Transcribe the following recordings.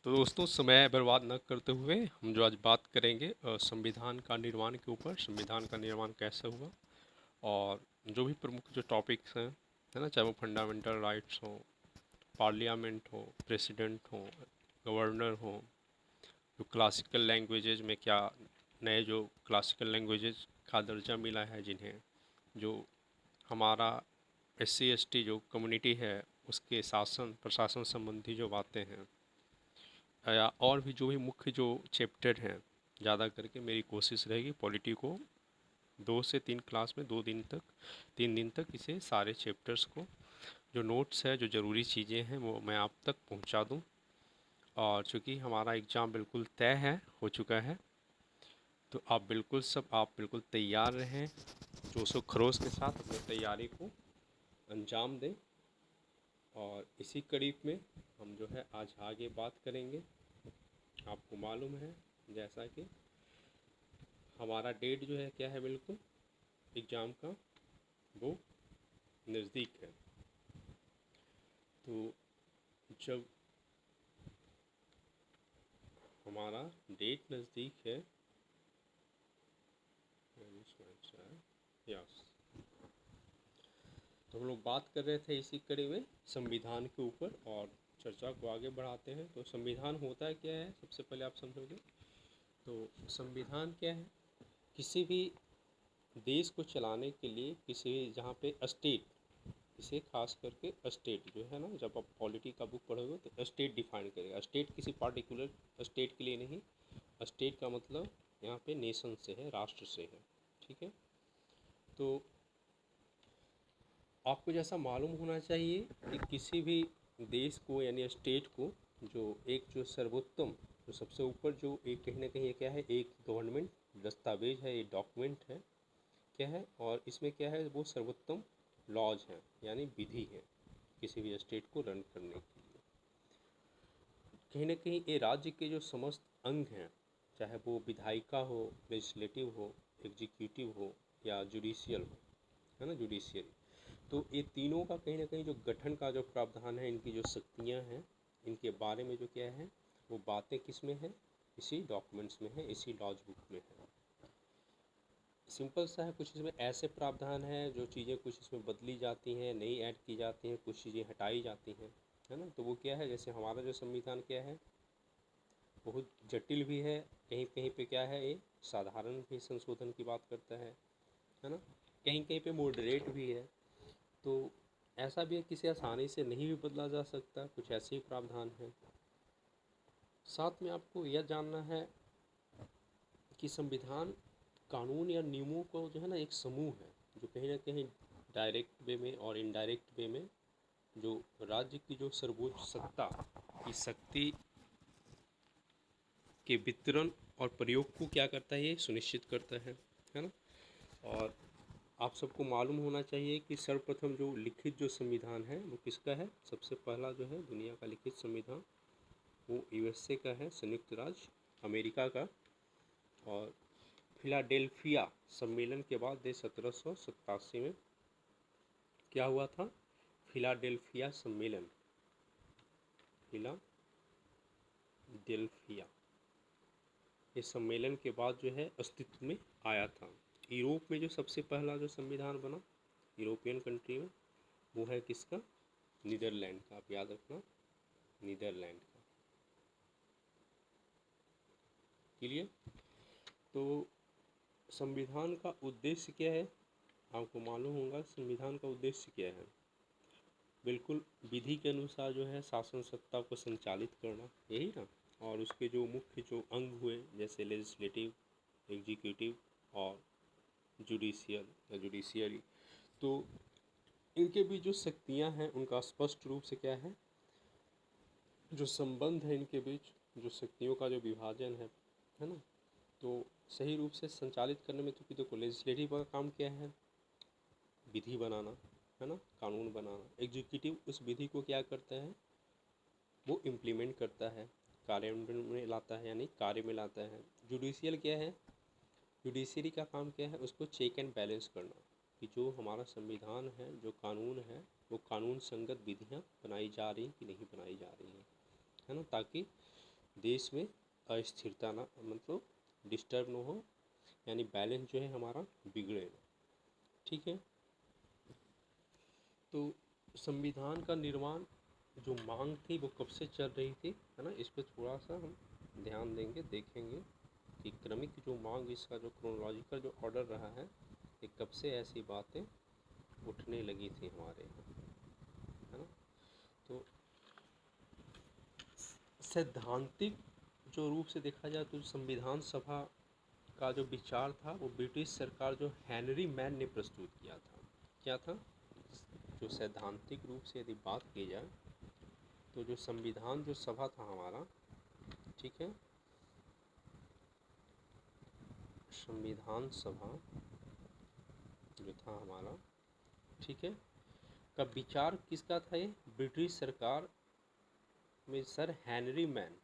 तो दोस्तों समय बर्बाद न करते हुए हम जो आज बात करेंगे संविधान का निर्माण के ऊपर। संविधान का निर्माण कैसे हुआ और जो भी प्रमुख जो टॉपिक्स हैं, है ना, चाहे वो फंडामेंटल राइट्स हो, पार्लियामेंट हो, प्रेसिडेंट हो, गवर्नर हो, जो क्लासिकल लैंग्वेजेज में क्या नए जो क्लासिकल लैंग्वेजेज का दर्जा मिला है, जिन्हें जो हमारा SC ST जो कम्युनिटी है उसके शासन प्रशासन संबंधी जो बातें हैं, या और भी जो भी मुख्य जो चैप्टर हैं। ज़्यादा करके मेरी कोशिश रहेगी पॉलिटी को 2 से 3 क्लास में 2 दिन तक इसे सारे चैप्टर्स को जो नोट्स है, जो ज़रूरी चीज़ें हैं, वो मैं आप तक पहुंचा दूं। और चूँकि हमारा एग्ज़ाम बिल्कुल तय है, हो चुका है, तो आप बिल्कुल तैयार रहें, जोशो खरोश के साथ अपनी तैयारी को अंजाम दें। और इसी कड़ी में हम जो है आज आगे बात करेंगे। आपको मालूम है जैसा कि हमारा डेट जो है क्या है, बिल्कुल एग्ज़ाम का वो नज़दीक है। तो जब हमारा डेट नज़दीक है, यस, तो हम लोग बात कर रहे थे इसी कड़ी में संविधान के ऊपर और चर्चा को आगे बढ़ाते हैं। तो संविधान होता है क्या है, सबसे पहले आप समझोगे। तो संविधान क्या है, किसी भी देश को चलाने के लिए, किसी जहाँ पे स्टेट, इसे खास करके स्टेट जो है ना, जब आप पॉलिटी का बुक पढ़ोगे तो स्टेट डिफाइन करेगा। स्टेट किसी पार्टिकुलर स्टेट के लिए नहीं, स्टेट का मतलब यहाँ पे नेशन से है, राष्ट्र से है। ठीक है, तो आपको जैसा मालूम होना चाहिए कि किसी भी देश को यानी स्टेट को जो एक जो सर्वोत्तम, जो सबसे ऊपर जो एक कहीं ना कहीं ये क्या है, एक गवर्नमेंट दस्तावेज है, ये डॉक्यूमेंट है, क्या है, और इसमें क्या है, वो सर्वोत्तम लॉज हैं यानी विधि है किसी भी स्टेट को रन करने के लिए। कहीं ना कहीं ये राज्य के जो समस्त अंग हैं, चाहे वो विधायिका हो, लेजिस्लेटिव हो, एग्जीक्यूटिव हो या जुडिशियल हो, है ना, जुडिशियरी, तो ये तीनों का कहीं ना कहीं जो गठन का जो प्रावधान है, इनकी जो शक्तियाँ हैं, इनके बारे में जो क्या है, वो बातें किस में है, इसी डॉक्यूमेंट्स में है, इसी लॉज बुक में है। सिंपल सा है, कुछ इसमें ऐसे प्रावधान हैं जो चीज़ें कुछ इसमें बदली जाती हैं, नई ऐड की जाती हैं, कुछ चीज़ें हटाई जाती हैं, है ना। तो वो क्या है, जैसे हमारा जो संविधान क्या है, बहुत जटिल भी है, कहीं कहीं पे क्या है, ये साधारण भी संशोधन की बात करता है ना, कहीं कहीं पे मॉडरेट भी है। तो ऐसा भी है किसी आसानी से नहीं भी बदला जा सकता, कुछ ऐसे ही प्रावधान हैं। साथ में आपको यह जानना है कि संविधान कानून या नियमों को जो है ना, एक समूह है जो कहीं ना कहीं डायरेक्ट वे में और इनडायरेक्ट वे में जो राज्य की जो सर्वोच्च सत्ता की शक्ति के वितरण और प्रयोग को क्या करता है, ये सुनिश्चित करता है ना। और आप सबको मालूम होना चाहिए कि सर्वप्रथम जो लिखित जो संविधान है वो किसका है, सबसे पहला जो है दुनिया का लिखित संविधान वो USA का है, संयुक्त राज्य अमेरिका का। और फिलाडेल्फिया सम्मेलन के बाद 1787 में क्या हुआ था, फिलाडेल्फिया सम्मेलन, फिलाडेल्फिया, इस सम्मेलन के बाद जो है अस्तित्व में आया था। यूरोप में जो सबसे पहला जो संविधान बना यूरोपियन कंट्री में, वो है किसका, नीदरलैंड का, आप याद रखना, नीदरलैंड का। क्लियर। तो संविधान का उद्देश्य क्या है, आपको मालूम होगा संविधान का उद्देश्य क्या है, बिल्कुल विधि के अनुसार जो है शासन सत्ता को संचालित करना, यही ना। और उसके जो मुख्य जो अंग हुए जैसे लेजिस्लेटिव, एग्जीक्यूटिव और जुडिशियल या जुडिशियरी, तो इनके भी जो शक्तियां हैं उनका स्पष्ट रूप से क्या है, जो संबंध है इनके बीच, जो शक्तियों का जो विभाजन है ना, तो सही रूप से संचालित करने में, क्योंकि देखो लेजिस्लेटिव का काम क्या है, विधि बनाना, है ना, कानून बनाना। एग्जीक्यूटिव उस विधि को क्या करता है, वो इम्प्लीमेंट करता है, कार्यान्वयन में लाता है, यानी कार्य में लाता है। जुडिशियल क्या है, जुडिशरी का काम क्या है, उसको चेक एंड बैलेंस करना कि जो हमारा संविधान है, जो कानून है, वो कानून संगत विधियाँ बनाई जा रही कि नहीं बनाई जा रही हैं, है ना, ताकि देश में अस्थिरता ना मतलब डिस्टर्ब ना हो, यानी बैलेंस जो है हमारा बिगड़े ना। ठीक है, तो संविधान का निर्माण जो मांग थी वो कब से चल रही थी, है ना, इस पर थोड़ा सा हम ध्यान देंगे, देखेंगे कि क्रमिक जो मांग, इसका जो क्रोनोलॉजिकल जो ऑर्डर रहा है, ये कब से ऐसी बातें उठने लगी थी हमारे यहाँ, है ना। तो सैद्धांतिक जो रूप से देखा जाए तो संविधान सभा का जो विचार था वो ब्रिटिश सरकार जो हेनरी मैन ने प्रस्तुत किया था। क्या था, जो सैद्धांतिक रूप से यदि बात की जाए तो जो संविधान जो सभा था हमारा, ठीक है, संविधान सभा जो था हमारा, ठीक है, का विचार किसका था, ये ब्रिटिश सरकार में सर हेनरी मैन,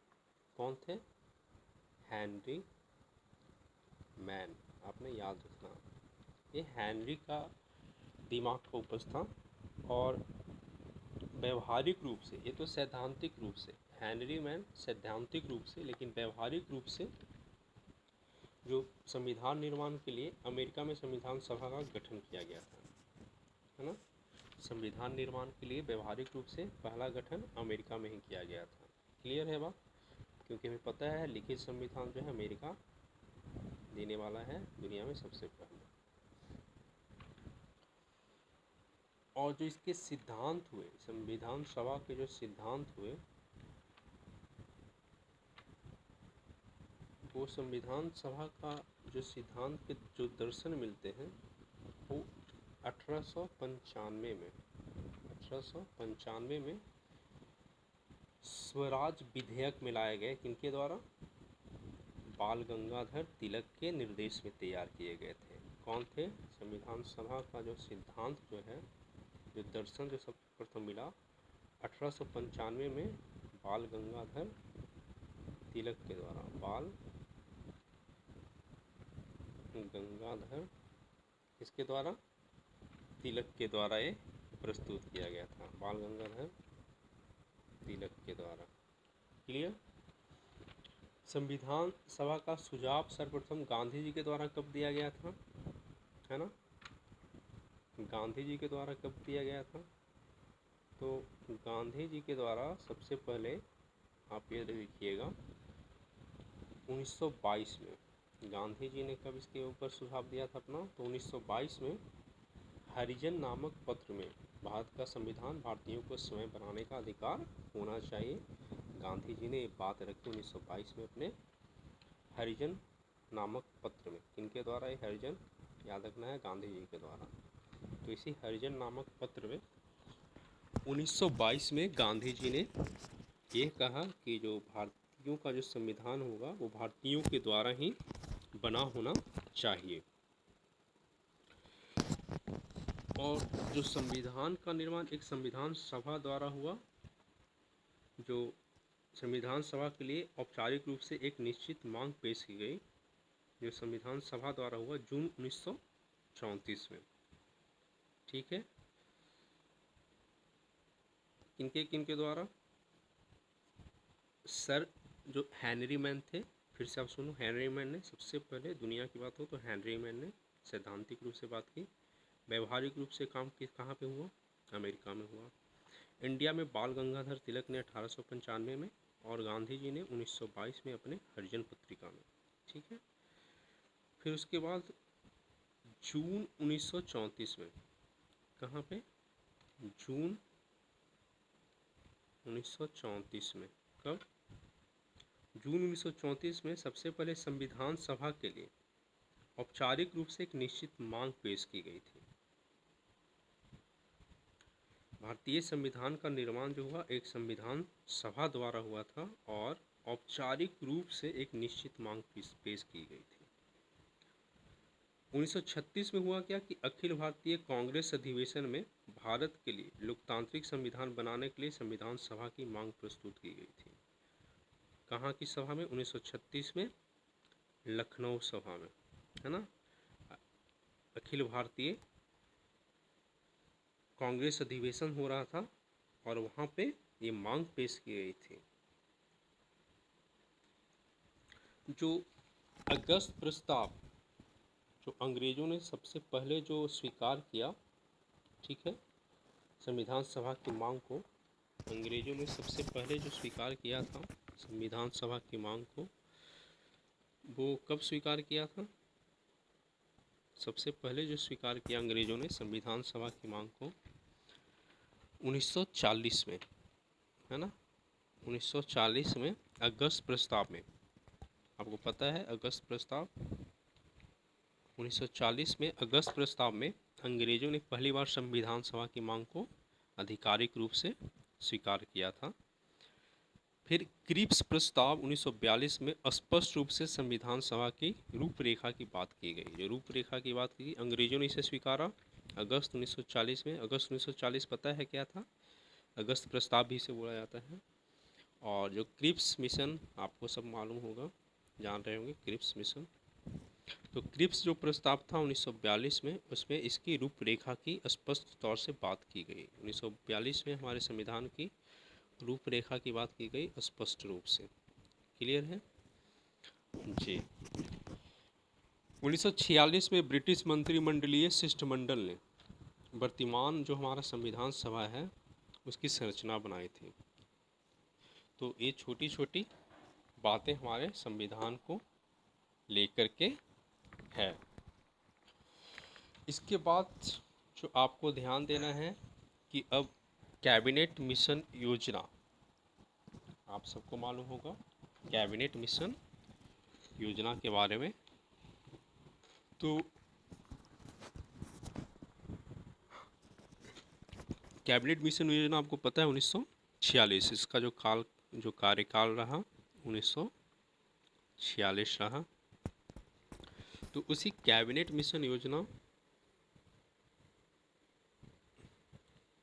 कौन थे, हेनरी मैन, आपने याद रखना, ये हेनरी का दिमाग का उपज था। और व्यवहारिक रूप से, ये तो सैद्धांतिक रूप से हेनरी मैन सैद्धांतिक रूप से, लेकिन व्यवहारिक रूप से जो संविधान निर्माण के लिए अमेरिका में संविधान सभा का गठन किया गया था, है ना। संविधान निर्माण के लिए व्यवहारिक रूप से पहला गठन अमेरिका में ही किया गया था। क्लियर है बात, क्योंकि हमें पता है लिखित संविधान जो है अमेरिका देने वाला है दुनिया में सबसे पहले। और जो इसके सिद्धांत हुए, संविधान सभा के जो सिद्धांत हुए, वो संविधान सभा का जो सिद्धांत के जो दर्शन मिलते हैं वो 1895 में स्वराज विधेयक में लाए गए, किनके द्वारा, बाल गंगाधर तिलक के निर्देश में तैयार किए गए थे। कौन थे, संविधान सभा का जो सिद्धांत जो है, जो दर्शन जो सबसे प्रथम मिला 1895 में बाल गंगाधर तिलक के द्वारा, बाल गंगाधर किसके द्वारा, तिलक के द्वारा ये प्रस्तुत किया गया था, बाल गंगाधर तिलक के द्वारा। क्लियर। संविधान सभा का सुझाव सर्वप्रथम गांधी जी के द्वारा कब दिया गया था, है ना, गांधी जी के द्वारा कब दिया गया था, तो गांधी जी के द्वारा सबसे पहले आप ये देखिएगा 1922 में गांधी जी ने कब इसके ऊपर सुझाव दिया था अपना, तो 1922 में हरिजन नामक पत्र में भारत का संविधान भारतीयों को स्वयं बनाने का अधिकार होना चाहिए। गांधी जी ने ये बात रखी 1922 में अपने हरिजन नामक पत्र में, किनके द्वारा, ये हरिजन याद रखना है, गांधी जी के द्वारा। तो इसी हरिजन नामक पत्र में 1922 में गांधी जी ने ये कहा कि जो भारतीयों का जो संविधान होगा वो भारतीयों के द्वारा ही बना होना चाहिए। और जो संविधान का निर्माण एक संविधान सभा द्वारा हुआ, जो संविधान सभा के लिए औपचारिक रूप से एक निश्चित मांग पेश की गई, जो संविधान सभा द्वारा हुआ जून 1934 में। ठीक है, किनके किनके द्वारा, सर जो हेनरी मैन थे, फिर से आप सुनो, हेनरी मैन ने सबसे पहले, दुनिया की बात हो तो हेनरी मैन ने सैद्धांतिक रूप से बात की। व्यवहारिक रूप से काम कहाँ पे हुआ, अमेरिका में हुआ। इंडिया में बाल गंगाधर तिलक ने 1895 में और गांधी जी ने 1922 में अपने हरिजन पत्रिका में। ठीक है, फिर उसके बाद जून 1934 में, कहाँ पे, जून 1934 में, कब, जून 1934 में सबसे पहले संविधान सभा के लिए औपचारिक रूप से एक निश्चित मांग पेश की गई थी। भारतीय संविधान का निर्माण जो हुआ एक संविधान सभा द्वारा हुआ था और औपचारिक रूप से एक निश्चित मांग पेश की गई थी। 1936 में हुआ क्या कि अखिल भारतीय कांग्रेस अधिवेशन में भारत के लिए लोकतांत्रिक संविधान बनाने के लिए संविधान सभा की मांग प्रस्तुत की गई थी। कहाँ की सभा में, 1936 में लखनऊ सभा में, है ना, अखिल भारतीय कांग्रेस अधिवेशन हो रहा था और वहाँ पे ये मांग पेश की गई थी। जो अगस्त प्रस्ताव जो अंग्रेज़ों ने सबसे पहले जो स्वीकार किया, ठीक है, संविधान सभा की मांग को अंग्रेज़ों ने सबसे पहले जो स्वीकार किया था संविधान सभा की मांग को, वो कब स्वीकार किया था? सबसे पहले जो स्वीकार किया अंग्रेज़ों ने संविधान सभा की मांग को 1940 में, है ना, 1940 में अगस्त प्रस्ताव में। आपको पता है अगस्त प्रस्ताव, 1940 में अगस्त प्रस्ताव में अंग्रेज़ों ने पहली बार संविधान सभा की मांग को आधिकारिक रूप से स्वीकार किया था। फिर क्रिप्स प्रस्ताव 1942 में स्पष्ट रूप से संविधान सभा की रूपरेखा की बात की गई। जो रूपरेखा की बात की अंग्रेज़ों ने इसे स्वीकारा अगस्त 1940 में। अगस्त 1940 पता है क्या था? अगस्त प्रस्ताव भी इसे बोला जाता है। और जो क्रिप्स मिशन आपको सब मालूम होगा, जान रहे होंगे क्रिप्स मिशन। तो क्रिप्स जो प्रस्ताव था 1942 में, उसमें इसकी रूपरेखा की स्पष्ट तौर से बात की गई। 1942 में हमारे संविधान की रूपरेखा की बात की गई स्पष्ट रूप से। क्लियर है जी। 1946 में ब्रिटिश मंत्रिमंडलीय शिष्टमंडल ने वर्तमान जो हमारा संविधान सभा है उसकी संरचना बनाई थी। तो ये छोटी छोटी बातें हमारे संविधान को लेकर के है। इसके बाद जो आपको ध्यान देना है कि अब कैबिनेट मिशन योजना, आप सबको मालूम होगा कैबिनेट मिशन योजना के बारे में। तो कैबिनेट मिशन योजना आपको पता है 1946, इसका जो कार्यकाल रहा 1946 रहा। तो उसी कैबिनेट मिशन योजना,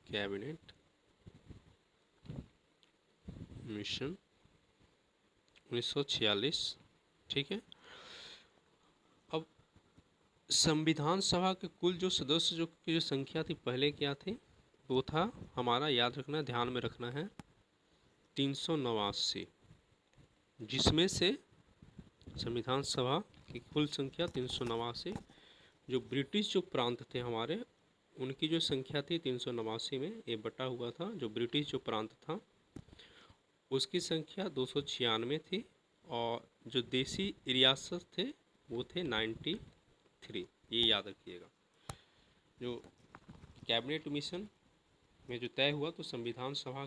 कैबिनेट मिशन 1946, ठीक है। अब संविधान सभा के कुल जो सदस्य की जो संख्या थी पहले क्या थी, वो था हमारा, याद रखना, ध्यान में रखना है, 389, जिसमें से संविधान सभा की कुल संख्या 389, जो ब्रिटिश जो प्रांत थे हमारे उनकी जो संख्या थी 389 में, ये बटा हुआ था। जो ब्रिटिश जो प्रांत था उसकी संख्या 296 थी, और जो देसी रियासत थे वो थे 93। ये याद रखिएगा। जो कैबिनेट मिशन में जो तय हुआ, तो संविधान सभा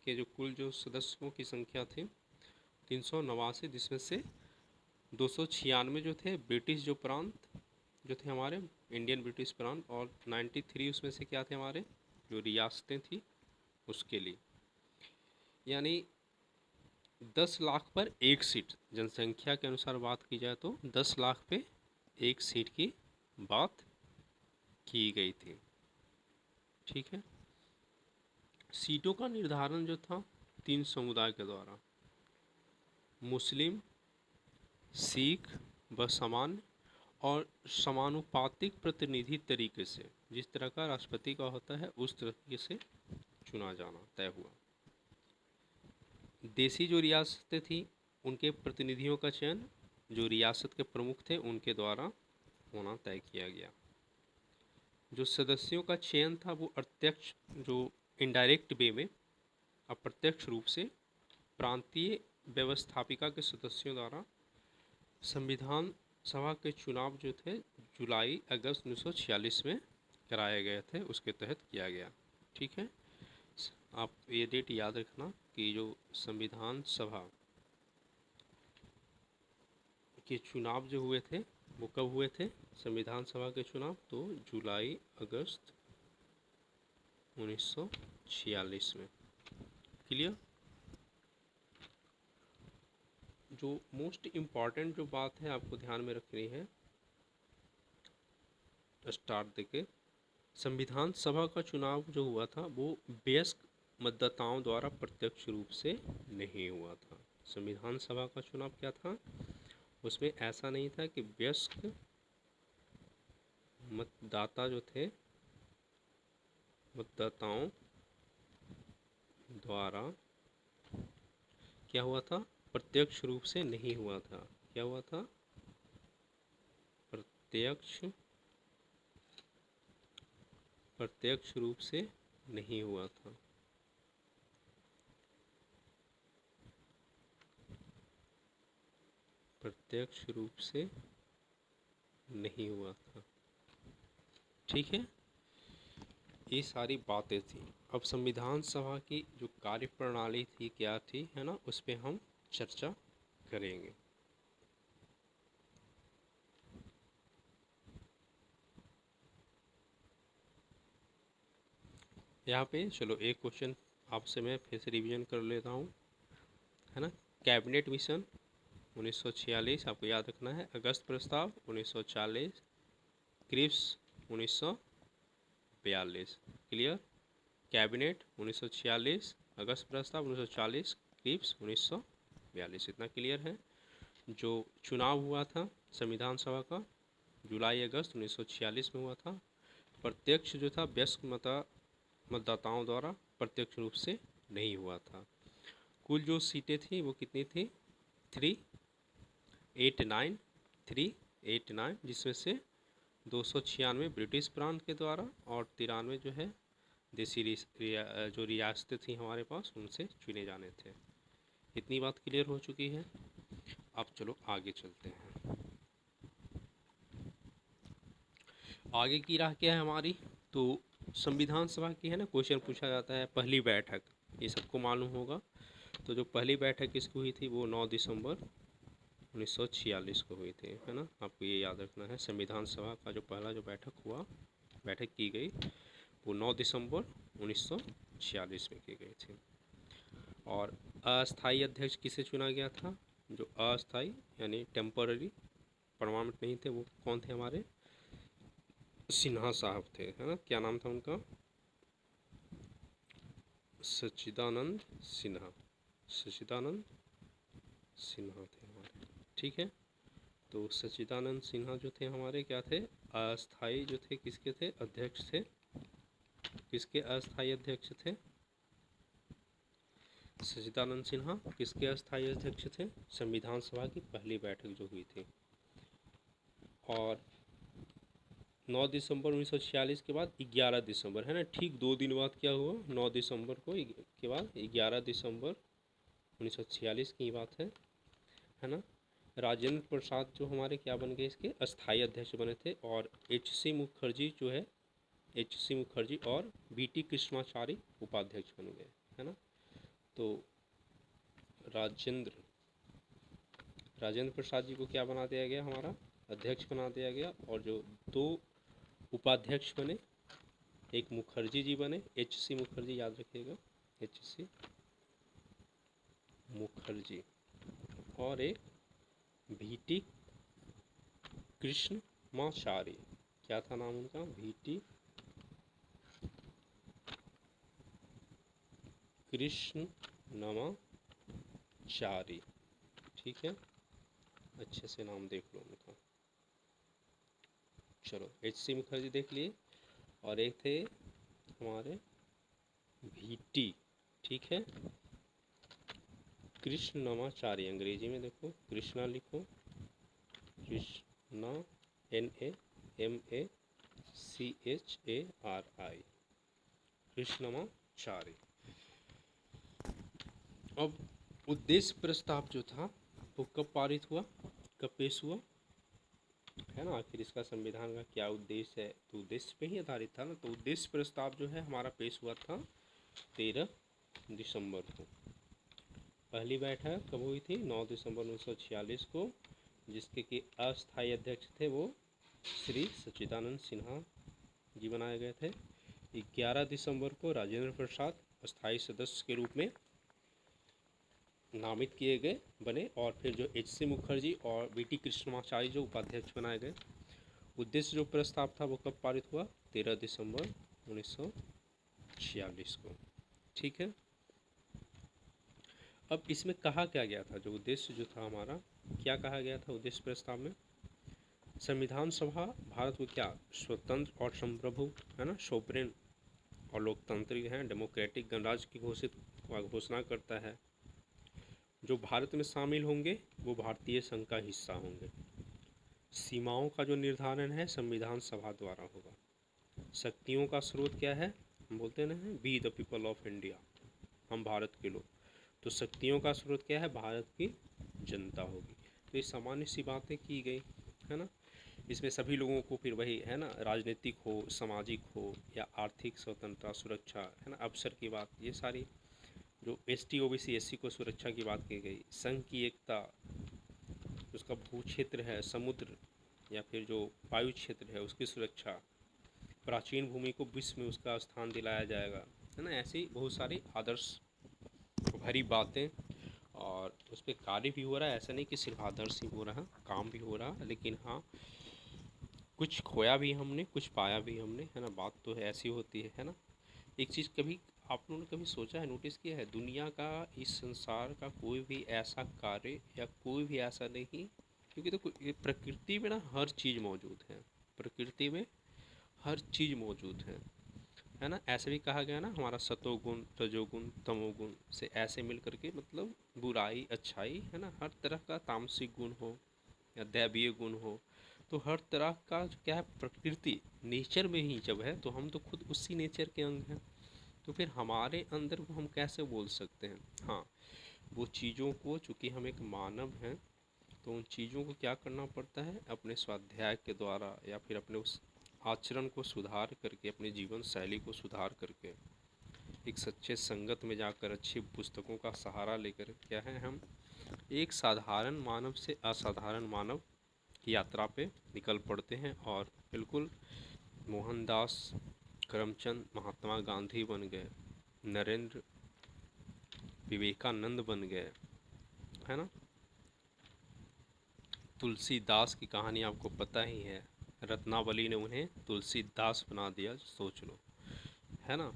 के जो कुल जो सदस्यों की संख्या थी 389, जिसमें से 296 जो थे ब्रिटिश जो प्रांत जो थे हमारे, इंडियन ब्रिटिश प्रांत, और 93 उसमें से क्या थे हमारे जो रियासतें थी उसके लिए। यानी 10 लाख पर एक सीट, जनसंख्या के अनुसार बात की जाए तो 10 लाख पे एक सीट की बात की गई थी, ठीक है। सीटों का निर्धारण जो था 3 समुदाय के द्वारा, मुस्लिम, सिख व सामान्य, और समानुपातिक प्रतिनिधि तरीके से, जिस तरह का राष्ट्रपति का होता है उस तरीके से चुना जाना तय हुआ। देसी जो रियासतें थी उनके प्रतिनिधियों का चयन जो रियासत के प्रमुख थे उनके द्वारा होना तय किया गया। जो सदस्यों का चयन था वो अप्रत्यक्ष, जो इनडायरेक्ट वे में, अप्रत्यक्ष रूप से प्रांतीय व्यवस्थापिका के सदस्यों द्वारा संविधान सभा के चुनाव जो थे जुलाई अगस्त 1946 में कराए गए थे, उसके तहत किया गया, ठीक है। आप ये डेट याद रखना कि जो संविधान सभा के चुनाव जो हुए थे वो कब हुए थे, संविधान सभा के चुनाव, तो जुलाई अगस्त 1946 में। क्लियर। जो मोस्ट इम्पॉर्टेंट जो बात है आपको ध्यान में रखनी है, स्टार्ट देके, संविधान सभा का चुनाव जो हुआ था वो वयस्क मतदाताओं द्वारा प्रत्यक्ष रूप से नहीं हुआ था। संविधान सभा का चुनाव क्या था, उसमें ऐसा नहीं था कि वयस्क मतदाता जो थे, मतदाताओं द्वारा क्या हुआ था, प्रत्यक्ष रूप से नहीं हुआ था। क्या हुआ था? प्रत्यक्ष रूप से नहीं हुआ था। प्रत्यक्ष रूप से नहीं हुआ था। ठीक है, ये सारी बातें थी। अब संविधान सभा की जो कार्य प्रणाली थी क्या थी, है ना, उस पर हम चर्चा करेंगे। यहाँ पे चलो एक क्वेश्चन आपसे मैं फिर से रिवीजन कर लेता हूँ, है ना। कैबिनेट मिशन 1946 आपको याद रखना है। अगस्त प्रस्ताव 1940, क्रिप्स 1942। क्लियर? कैबिनेट 1946, अगस्त प्रस्ताव 1940, क्रिप्स 1942, इतना क्लियर है। जो चुनाव हुआ था संविधान सभा का जुलाई अगस्त 1946 में हुआ था। प्रत्यक्ष जो था वयस्क मतदाताओं द्वारा प्रत्यक्ष रूप से नहीं हुआ था। कुल जो सीटें थी वो कितनी थी? 389, जिसमें से 296 ब्रिटिश प्रांत के द्वारा और 93 जो है देसी जो रियासतें थी हमारे पास उनसे चुने जाने थे। इतनी बात क्लियर हो चुकी है। अब चलो आगे चलते हैं। आगे की राह क्या है हमारी? तो संविधान सभा की, है ना, क्वेश्चन पूछा जाता है पहली बैठक, ये सबको मालूम होगा। तो जो पहली बैठक किसकी हुई थी वो 9 दिसंबर 1946 को हुई थी, है ना। आपको ये याद रखना है, संविधान सभा का जो पहला जो बैठक की गई वो 9 दिसंबर 1946 में की गई थी। और अस्थाई अध्यक्ष किसे चुना गया था? जो अस्थाई यानी टेम्पररी, परमानेंट नहीं थे, वो कौन थे? हमारे सिन्हा साहब थे, है ना। क्या नाम था उनका? सच्चिदानंद सिन्हा थे हमारे। ठीक है, तो सच्चिदानंद सिन्हा जो थे हमारे क्या थे? अस्थाई जो थे, किसके थे? अध्यक्ष थे। किसके अस्थाई अध्यक्ष थे? सच्चिदानंद सिन्हा किसके अस्थाई अध्यक्ष थे? संविधान सभा की पहली बैठक जो हुई थी। और 9 दिसंबर 1946 के बाद 11 दिसंबर, है ना, ठीक 2 दिन बाद क्या हुआ? 9 दिसंबर के बाद 11 दिसंबर 1946 की बात है ना। राजेंद्र प्रसाद जो हमारे क्या बन गए? इसके अस्थाई अध्यक्ष बने थे। और एच.सी. मुखर्जी जो है, एच.सी. मुखर्जी और बी.टी. कृष्णाचारी उपाध्यक्ष बन गए, है ना। तो राजेंद्र प्रसाद जी को क्या बना दिया गया? हमारा अध्यक्ष बना दिया गया। और जो 2 उपाध्यक्ष बने, एक मुखर्जी जी बने, एच.सी. मुखर्जी, याद रखिएगा, एच.सी. मुखर्जी, और एक बी.टी. कृष्णमाचारी। क्या था नाम उनका? बी.टी. कृष्णमाचारी। ठीक है, अच्छे से नाम देख लो उनका। चलो, एच.सी. मुखर्जी देख लिए, और एक थे हमारे बी.टी. ठीक है, कृष्णमाचारी। अंग्रेजी में देखो, कृष्णा लिखो, कृष्णा, NAMACHARI, कृष्णमाचारी। अब उद्देश्य प्रस्ताव जो था वो कब पारित हुआ, कब पेश हुआ, है ना। आखिर इसका संविधान का क्या उद्देश्य है? तो उद्देश्य पे ही आधारित था ना। तो उद्देश्य प्रस्ताव जो है हमारा पेश हुआ था 13 दिसंबर को। पहली बैठक कब हुई थी? 9 दिसंबर 1946 को, जिसके कि अस्थायी अध्यक्ष थे वो श्री सच्चिदानंद सिन्हा जी बनाए गए थे। 11 दिसंबर को राजेंद्र प्रसाद अस्थायी सदस्य के रूप में नामित किए गए, बने। और फिर जो एच.सी. मुखर्जी और बी.टी. कृष्णमाचारी जो उपाध्यक्ष बनाए गए। उद्देश्य जो प्रस्ताव था वो कब पारित हुआ? 13 दिसंबर 1946 को। ठीक है, अब इसमें कहा क्या गया था? जो उद्देश्य जो था हमारा, क्या कहा गया था उद्देश्य प्रस्ताव में? संविधान सभा भारत को क्या स्वतंत्र और संप्रभु, है ना, सोवरेन और लोकतांत्रिक है, डेमोक्रेटिक गणराज्य की घोषणा करता है। जो भारत में शामिल होंगे वो भारतीय संघ का हिस्सा होंगे। सीमाओं का जो निर्धारण है संविधान सभा द्वारा होगा। शक्तियों का स्रोत क्या है? हम बोलते हैं ना, we the people of India, हम भारत के लोग। तो शक्तियों का स्रोत क्या है? भारत की जनता होगी। तो ये सामान्य सी बातें की गई है ना। इसमें सभी लोगों को फिर वही है ना, राजनीतिक हो, सामाजिक हो या आर्थिक स्वतंत्रता, सुरक्षा है ना, अवसर की बात, ये सारी जो ST OBC SC को सुरक्षा की बात की गई। संघ की एकता, उसका भू क्षेत्र है, समुद्र या फिर जो वायु क्षेत्र है उसकी सुरक्षा, प्राचीन भूमि को विश्व में उसका स्थान दिलाया जाएगा, है ना। ऐसी बहुत सारी आदर्श भरी बातें, और उस पर कार्य भी हो रहा है। ऐसा नहीं कि सिर्फ आदर्श ही हो रहा, काम भी हो रहा, लेकिन हाँ कुछ खोया भी हमने, कुछ पाया भी हमने, है ना। बात तो ऐसी होती है ना। एक चीज़ कभी आप लोगों ने कभी सोचा है, नोटिस किया है, दुनिया का, इस संसार का कोई भी ऐसा कार्य या कोई भी ऐसा नहीं, क्योंकि तो प्रकृति में ना हर चीज़ मौजूद है, प्रकृति में हर चीज़ मौजूद है ना। ऐसे भी कहा गया ना, हमारा सतोगुण रजोगुण तमोगुण से ऐसे मिल करके मतलब बुराई अच्छाई, है ना, हर तरह का तामसिक गुण हो या दैवीय गुण हो, तो हर तरह का जो क्या है, प्रकृति नेचर में ही जब है तो हम तो खुद उसी नेचर के अंग हैं। तो फिर हमारे अंदर वो हम कैसे बोल सकते हैं? हाँ, वो चीज़ों को, चूँकि हम एक मानव हैं, तो उन चीज़ों को क्या करना पड़ता है, अपने स्वाध्याय के द्वारा या फिर अपने उस आचरण को सुधार करके, अपने जीवन शैली को सुधार करके, एक सच्चे संगत में जाकर अच्छी पुस्तकों का सहारा लेकर क्या है, हम एक साधारण मानव से असाधारण मानव की यात्रा पे निकल पड़ते हैं। और बिल्कुल मोहनदास करमचंद महात्मा गांधी बन गए, नरेंद्र विवेकानंद बन गए, है ना। तुलसीदास की कहानी आपको पता ही है, रत्नावली ने उन्हें तुलसीदास बना दिया, सोच लो, है ना।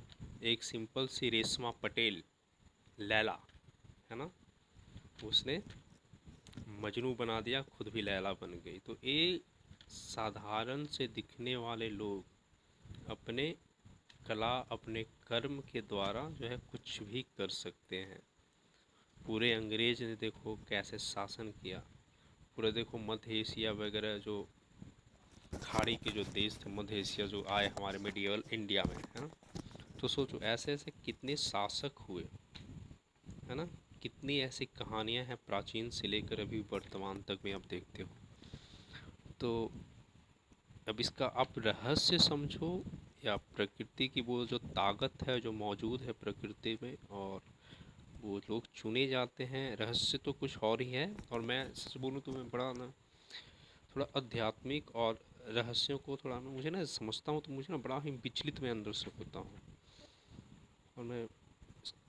एक सिंपल सी रेशमा पटेल, लैला, है ना, उसने मजनू बना दिया, खुद भी लैला बन गई। तो ये साधारण से दिखने वाले लोग अपने कला, अपने कर्म के द्वारा जो है कुछ भी कर सकते हैं। पूरे अंग्रेज ने देखो कैसे शासन किया, पूरे देखो मध्य एशिया वगैरह जो खाड़ी के जो देश थे, मध्य एशिया जो आए हमारे मिडियल इंडिया में, है ना। तो सोचो ऐसे ऐसे कितने शासक हुए, है ना। कितनी ऐसी कहानियां हैं प्राचीन से लेकर अभी वर्तमान तक में आप देखते हो। तो अब इसका आप रहस्य समझो या प्रकृति की वो जो ताकत है जो मौजूद है प्रकृति में, और वो लोग चुने जाते हैं, रहस्य तो कुछ और ही है। और मैं सच बोलूँ तो मैं बड़ा ना थोड़ा आध्यात्मिक और रहस्यों को थोड़ा ना, मुझे ना समझता हूँ तो मुझे ना बड़ा ही विचलित में अंदर से होता हूँ। और मैं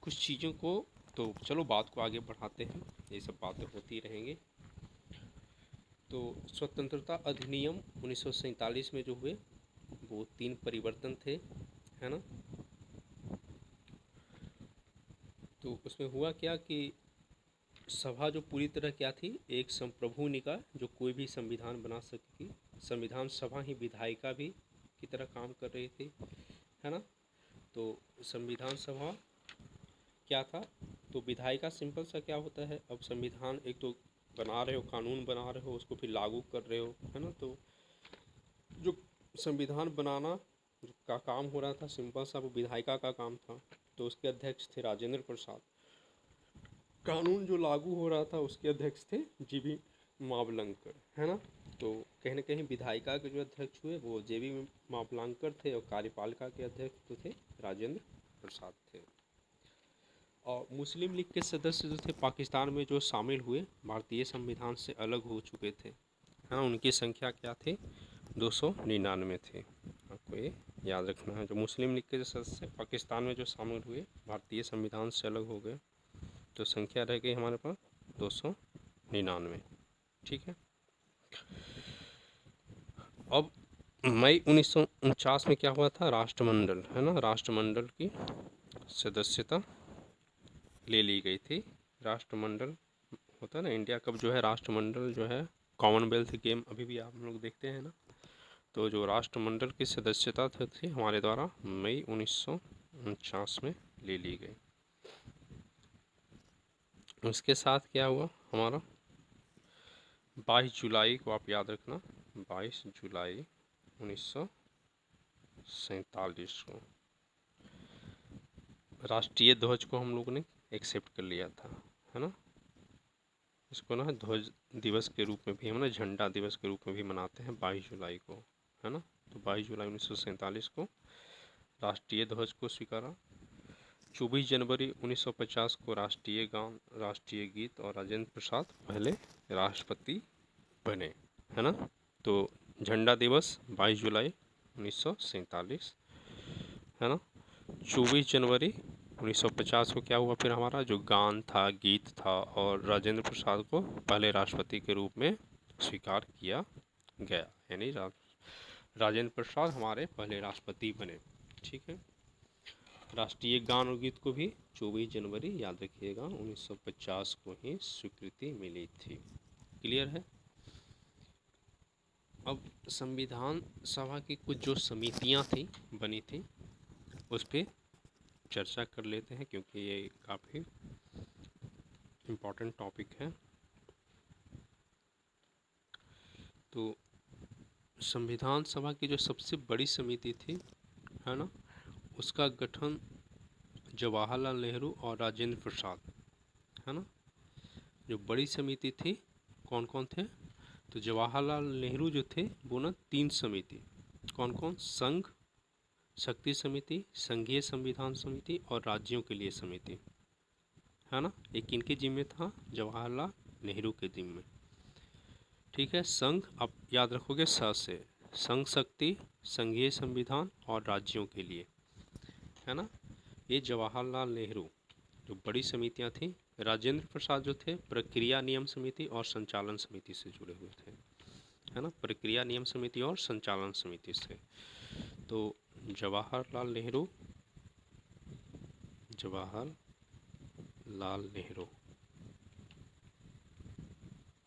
कुछ चीज़ों को, तो चलो बात को आगे बढ़ाते हैं, ये सब बातें होती रहेंगी। तो स्वतंत्रता अधिनियम 1947 में जो हुए वो 3 परिवर्तन थे, है ना। तो उसमें हुआ क्या कि सभा जो पूरी तरह क्या थी, एक संप्रभु निकाय जो कोई भी संविधान बना सकती थी। संविधान सभा ही विधायिका भी की तरह काम कर रही थी, है ना। तो संविधान सभा क्या था, तो विधायिका सिंपल सा क्या होता है, अब संविधान एक तो बना रहे हो, कानून बना रहे हो, उसको फिर लागू कर रहे हो, है ना। तो जो संविधान बनाना का काम हो रहा था सिंपल सा, वो विधायिका का काम था। तो उसके अध्यक्ष थे राजेंद्र प्रसाद। कानून जो लागू हो रहा था उसके अध्यक्ष थे JB मावलंकर, है ना। तो कहीं ना कहीं विधायिका के जो अध्यक्ष हुए वो JB मावलंकर थे, और कार्यपालिका के अध्यक्ष जो थे राजेंद्र प्रसाद थे। और मुस्लिम लीग के सदस्य जो थे पाकिस्तान में जो शामिल हुए, भारतीय संविधान से अलग हो चुके थे, हाँ, उनकी संख्या क्या थी, 299 थे। आपको ये याद रखना है, जो मुस्लिम लीग के जो सदस्य पाकिस्तान में जो शामिल हुए, भारतीय संविधान से अलग हो गए, तो संख्या रह गई हमारे पास 299। ठीक है। अब मई 1949 में क्या हुआ था, राष्ट्रमंडल, है ना, राष्ट्रमंडल की सदस्यता ले ली गई थी। राष्ट्रमंडल होता है ना, इंडिया कप जो है राष्ट्रमंडल जो है, कॉमनवेल्थ गेम अभी भी आप लोग देखते हैं ना। तो जो राष्ट्रमंडल की सदस्यता थी हमारे द्वारा मई 1949 में ले ली गई। उसके साथ क्या हुआ हमारा 22 जुलाई को, आप याद रखना 22 जुलाई 1947 को राष्ट्रीय ध्वज को हम लोगों ने एक्सेप्ट कर लिया था, है ना। इसको ना ध्वज दिवस के रूप में भी हम ना झंडा दिवस के रूप में भी मनाते हैं 22 जुलाई को, है ना। तो 22 जुलाई 1947 को राष्ट्रीय ध्वज को स्वीकारा। 24 जनवरी 1950 को राष्ट्रीय गान, राष्ट्रीय गीत और राजेंद्र प्रसाद पहले राष्ट्रपति बने, है ना। तो झंडा दिवस 22 जुलाई 1947, है ना। 24 जनवरी 1950 को क्या हुआ फिर हमारा जो गान था, गीत था, और राजेंद्र प्रसाद को पहले राष्ट्रपति के रूप में स्वीकार किया गया, यानी राजेंद्र प्रसाद हमारे पहले राष्ट्रपति बने, ठीक है। राष्ट्रीय गान और गीत को भी 24 जनवरी याद रखिएगा 1950 को ही स्वीकृति मिली थी। क्लियर है। अब संविधान सभा की कुछ जो समितियां थी बनी थी उस पर चर्चा कर लेते हैं, क्योंकि ये काफ़ी इम्पोर्टेंट टॉपिक है। तो संविधान सभा की जो सबसे बड़ी समिति थी, है ना, उसका गठन जवाहरलाल नेहरू और राजेंद्र प्रसाद, है ना। जो बड़ी समिति थी कौन कौन थे, तो जवाहरलाल नेहरू जो थे वो ना 3 समिति, कौन कौन, संघ शक्ति समिति, संघीय संविधान समिति और राज्यों के लिए समिति, है ना। एक इनके जिम्मे था, जवाहरलाल नेहरू के जिम्मे, ठीक है। संघ आप याद रखोगे स से, संघ शक्ति, संघीय संविधान और राज्यों के लिए, है ना। ये जवाहरलाल नेहरू जो बड़ी समितियां थी। राजेंद्र प्रसाद जो थे प्रक्रिया नियम समिति और संचालन समिति से जुड़े हुए थे, है ना, प्रक्रिया नियम समिति और संचालन समिति से। तो जवाहरलाल नेहरू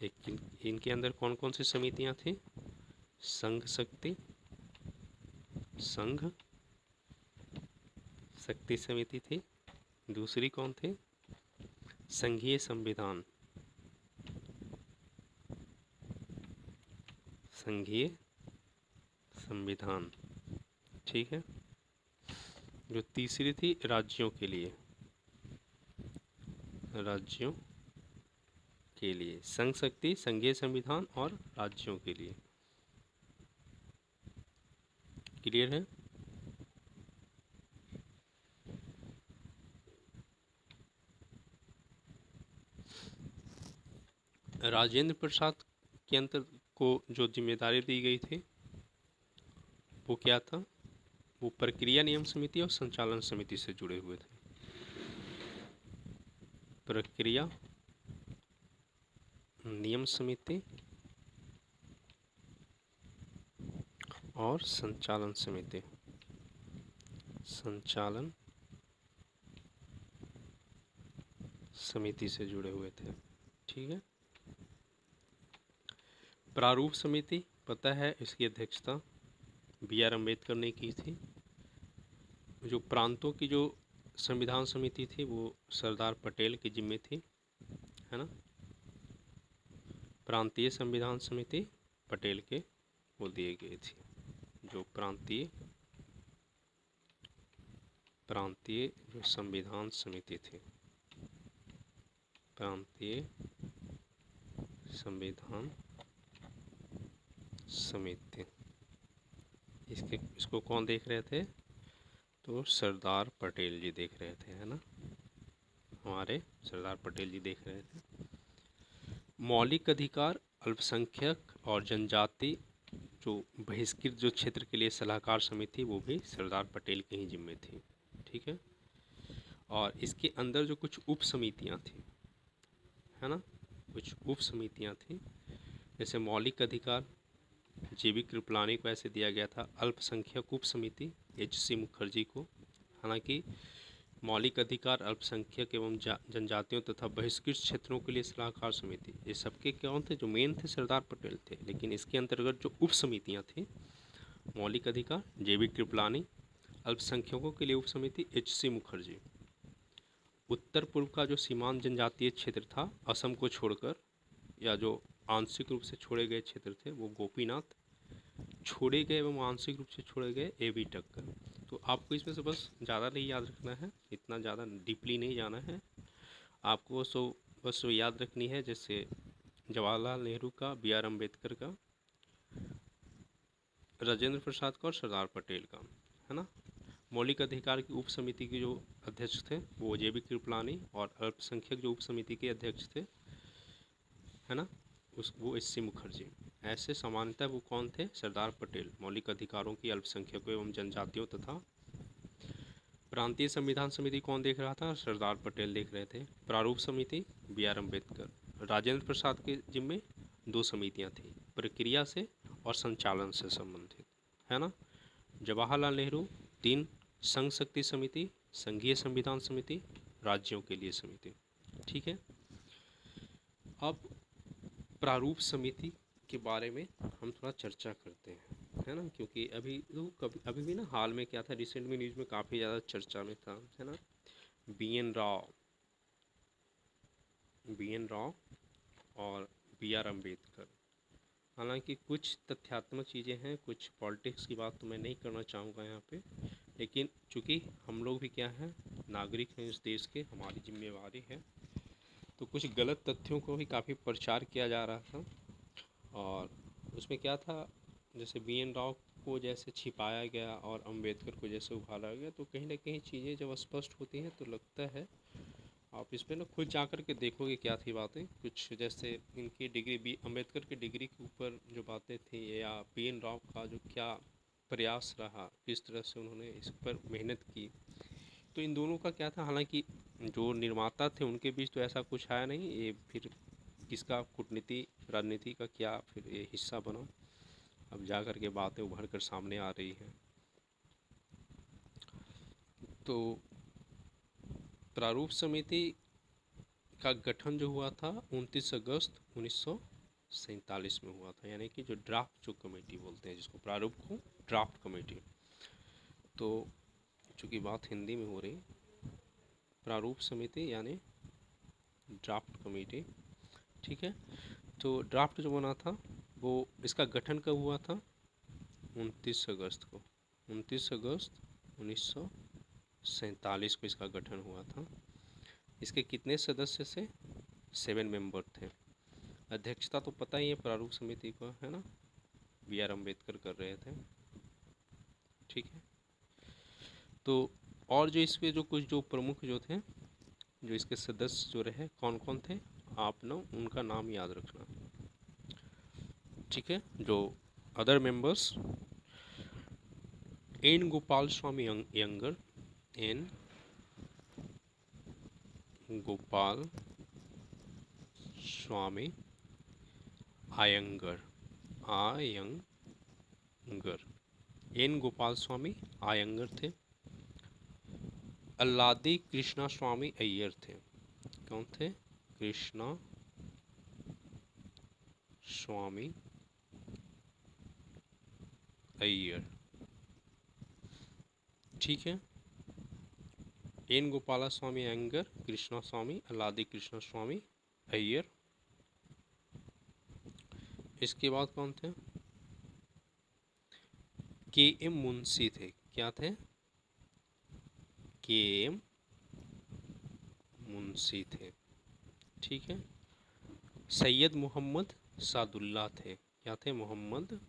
एक इनके अंदर कौन कौन सी समितियां थी, संघ शक्ति, संघ शक्ति समिति थी। दूसरी कौन थी, संघीय संविधान, संघीय संविधान, ठीक है। जो तीसरी थी राज्यों के लिए, राज्यों के लिए, संघ शक्ति, संघीय संविधान और राज्यों के लिए। क्लियर है। राजेंद्र प्रसाद के अंतर को जो जिम्मेदारी दी गई थी वो क्या था, वो प्रक्रिया नियम समिति और संचालन समिति से जुड़े हुए थे। प्रक्रिया नियम समिति और संचालन समिति, संचालन समिति से जुड़े हुए थे, ठीक है। प्रारूप समिति पता है, इसकी अध्यक्षता BR अम्बेडकर ने की थी। जो प्रांतों की जो संविधान समिति थी वो सरदार पटेल की जिम्मे थी, है ना। प्रांतीय संविधान समिति पटेल के वो दिए गई थी। जो प्रांतीय जो संविधान समिति थी, प्रांतीय संविधान समिति, इसको कौन देख रहे थे, तो सरदार पटेल जी देख रहे थे, है ना, हमारे सरदार पटेल जी देख रहे थे। मौलिक अधिकार, अल्पसंख्यक और जनजाति जो बहिष्कृत जो क्षेत्र के लिए सलाहकार समिति वो भी सरदार पटेल के ही जिम्मे थी, ठीक है। और इसके अंदर जो कुछ उप समितियाँ थी, है ना, कुछ उप समितियाँ थी, जैसे मौलिक अधिकार JB कृपलानी को ऐसे दिया गया था, अल्पसंख्यक उप समिति HC मुखर्जी को। हालांकि मौलिक अधिकार, अल्पसंख्यक एवं जनजातियों तथा बहिष्कृत क्षेत्रों के लिए सलाहकार समिति, ये सबके कौन थे, जो मेन थे सरदार पटेल थे। लेकिन इसके अंतर्गत जो उप समितियाँ थी, मौलिक अधिकार JB कृपलानी, अल्पसंख्यकों के लिए उप समिति HC मुखर्जी, उत्तर पूर्व का जो सीमांत जनजातीय क्षेत्र था असम को छोड़कर, या जो आंशिक रूप से छोड़े गए क्षेत्र थे वो गोपीनाथ, छोड़े गए एवं आंशिक रूप से छोड़े गए एवी टक्कर। तो आपको इसमें से बस ज़्यादा नहीं याद रखना है, इतना ज़्यादा डीपली नहीं जाना है आपको, बस वो याद रखनी है जैसे जवाहरलाल नेहरू का, बी आर अम्बेडकर का, राजेंद्र प्रसाद का और सरदार पटेल का, है ना। मौलिक अधिकार की उप समिति के जो अध्यक्ष थे वो जेबी कृपलानी, और अल्पसंख्यक जो उप समिति के अध्यक्ष थे, है ना, वो एस सी मुखर्जी। ऐसे सामान्यतः वो कौन थे? सरदार पटेल। मौलिक अधिकारों की अल्पसंख्यकों एवं जनजातियों तथा प्रांतीय संविधान समिति कौन देख रहा था? सरदार पटेल देख रहे थे। प्रारूप समिति बी आर अम्बेडकर। राजेंद्र प्रसाद के जिम्मे 2 समितियां थी, प्रक्रिया से और संचालन से संबंधित, है ना। जवाहरलाल नेहरू 3, संघ शक्ति समिति, संघीय संविधान समिति, राज्यों के लिए समिति। ठीक है, अब प्रारूप समिति के बारे में हम थोड़ा चर्चा करते हैं, है ना, क्योंकि अभी भी ना हाल में क्या था, रिसेंट में न्यूज़ में काफ़ी ज़्यादा चर्चा में था, है ना, बी एन राव और बी आर अम्बेडकर। हालांकि कुछ तथ्यात्मक चीज़ें हैं, कुछ पॉलिटिक्स की बात तो मैं नहीं करना चाहूँगा यहाँ पे, लेकिन चूँकि हम लोग भी क्या हैं, नागरिक हैं इस देश के, हमारी जिम्मेवारी है, तो कुछ गलत तथ्यों को भी काफ़ी प्रचार किया जा रहा था। और उसमें क्या था, जैसे बी एन राव को जैसे छिपाया गया और अम्बेडकर को जैसे उभारा गया, तो कहीं ना कहीं चीज़ें जब स्पष्ट होती हैं तो लगता है, आप इस पर ना खुद जा कर के देखोगे क्या थी बातें। कुछ जैसे इनकी डिग्री, बी अम्बेडकर की डिग्री के ऊपर जो बातें थी, या बी एन राव का जो क्या प्रयास रहा, किस तरह से उन्होंने इस पर मेहनत की, तो इन दोनों का क्या था। हालांकि जो निर्माता थे उनके बीच तो ऐसा कुछ आया नहीं, ये फिर किसका कूटनीति राजनीति का क्या फिर ये हिस्सा बना, अब जा कर के बातें उभर कर सामने आ रही हैं। तो प्रारूप समिति का गठन जो हुआ था 29 अगस्त 1947 में हुआ था, यानी कि जो ड्राफ्ट जो कमेटी बोलते हैं जिसको, प्रारूप को ड्राफ्ट कमेटी। तो चूँकि बात हिंदी में हो रही, प्रारूप समिति यानी ड्राफ्ट कमेटी, ठीक है। तो ड्राफ्ट जो बना था वो, इसका गठन कब हुआ था? 29 अगस्त को, 29 अगस्त 1947 को इसका गठन हुआ था। इसके कितने सदस्य से? 7 मेंबर थे। अध्यक्षता तो पता ही है प्रारूप समिति को, है ना, बी आर अम्बेडकर कर रहे थे, ठीक है। तो और जो इसके जो कुछ जो प्रमुख जो थे, जो इसके सदस्य जो रहे, कौन कौन थे, आप ना उनका नाम याद रखना, ठीक है। जो other members, N Gopal Swami younger, N Gopal Swami Iyengar, N Gopal Swami Iyengar थे। अल्लादी कृष्णा स्वामी अय्यर थे। कौन थे? कृष्णा स्वामी अय्यर, ठीक है। एन गोपाला स्वामी अयंगर, कृष्णा स्वामी, अल्लादी कृष्णा स्वामी अय्यर। इसके बाद कौन थे? के एम मुंशी थे। क्या थे? के एम मुंशी थे, ठीक है। सैयद मोहम्मद सादुल्ला थे। क्या थे? मोहम्मद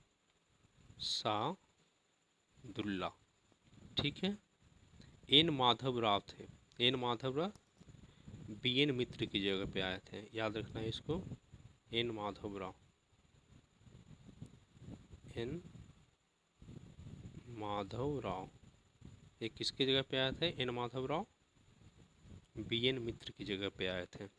सादुल्ला, ठीक है। एन माधव राव थे। N Madhav Rao B N Mitra की जगह पे आए थे, याद रखना है इसको। एन माधव राव, एन माधव राव, ये किसकी जगह पे आए थे? N Madhav Rao B N Mitra की जगह पे आए थे।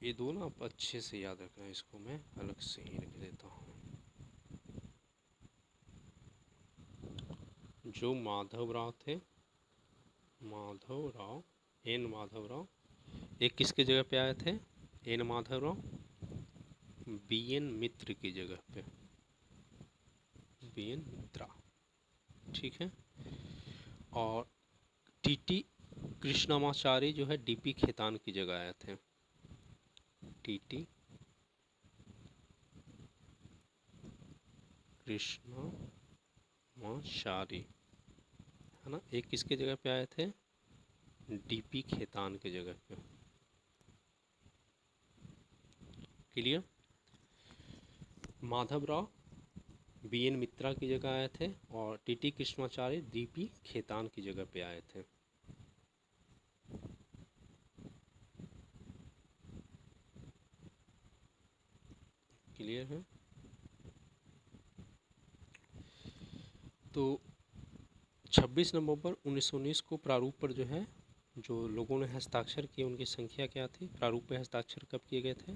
ये दोनों आप अच्छे से याद रखना है, इसको मैं अलग से ही लिख देता हूँ। जो माधव राव थे, माधव राव, एन माधव राव, एक किसके जगह पे आए थे? N Madhav Rao B N Mitra की जगह पे, BN मित्रा, ठीक है। और टीटी कृष्णमाचारी जो है डीपी खेतान की जगह आए थे। टीटी कृष्णमाचारी है ना, एक किसके जगह पे आए थे? डीपी खेतान की जगह पे। क्लियर? माधवराव बीएन मित्रा की जगह आए थे और टीटी कृष्णमाचारी डीपी खेतान की जगह पे आए थे। क्लियर है? तो 26 नवंबर 1919 को प्रारूप पर जो है जो लोगों ने हस्ताक्षर किए उनकी संख्या क्या थी? प्रारूप पे हस्ताक्षर कब किए गए थे?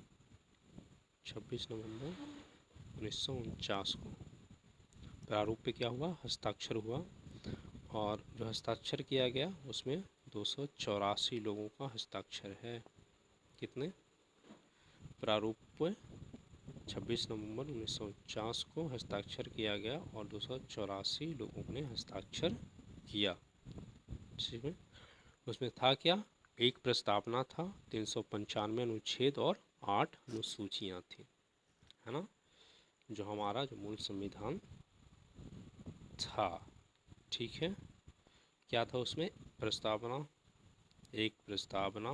26 नवंबर 1949 को प्रारूप पे क्या हुआ? हस्ताक्षर हुआ। और जो हस्ताक्षर किया गया उसमें 284 लोगों का हस्ताक्षर है। कितने? प्रारूप पे 26 नवंबर 1949 को हस्ताक्षर किया गया और 284 लोगों ने हस्ताक्षर किया। ठीक है, उसमें था क्या? एक प्रस्तावना था, 395 अनुच्छेद और 8 अनुसूचियाँ थी, है ना, जो हमारा जो मूल संविधान था। ठीक है, क्या था उसमें? प्रस्तावना, एक प्रस्तावना,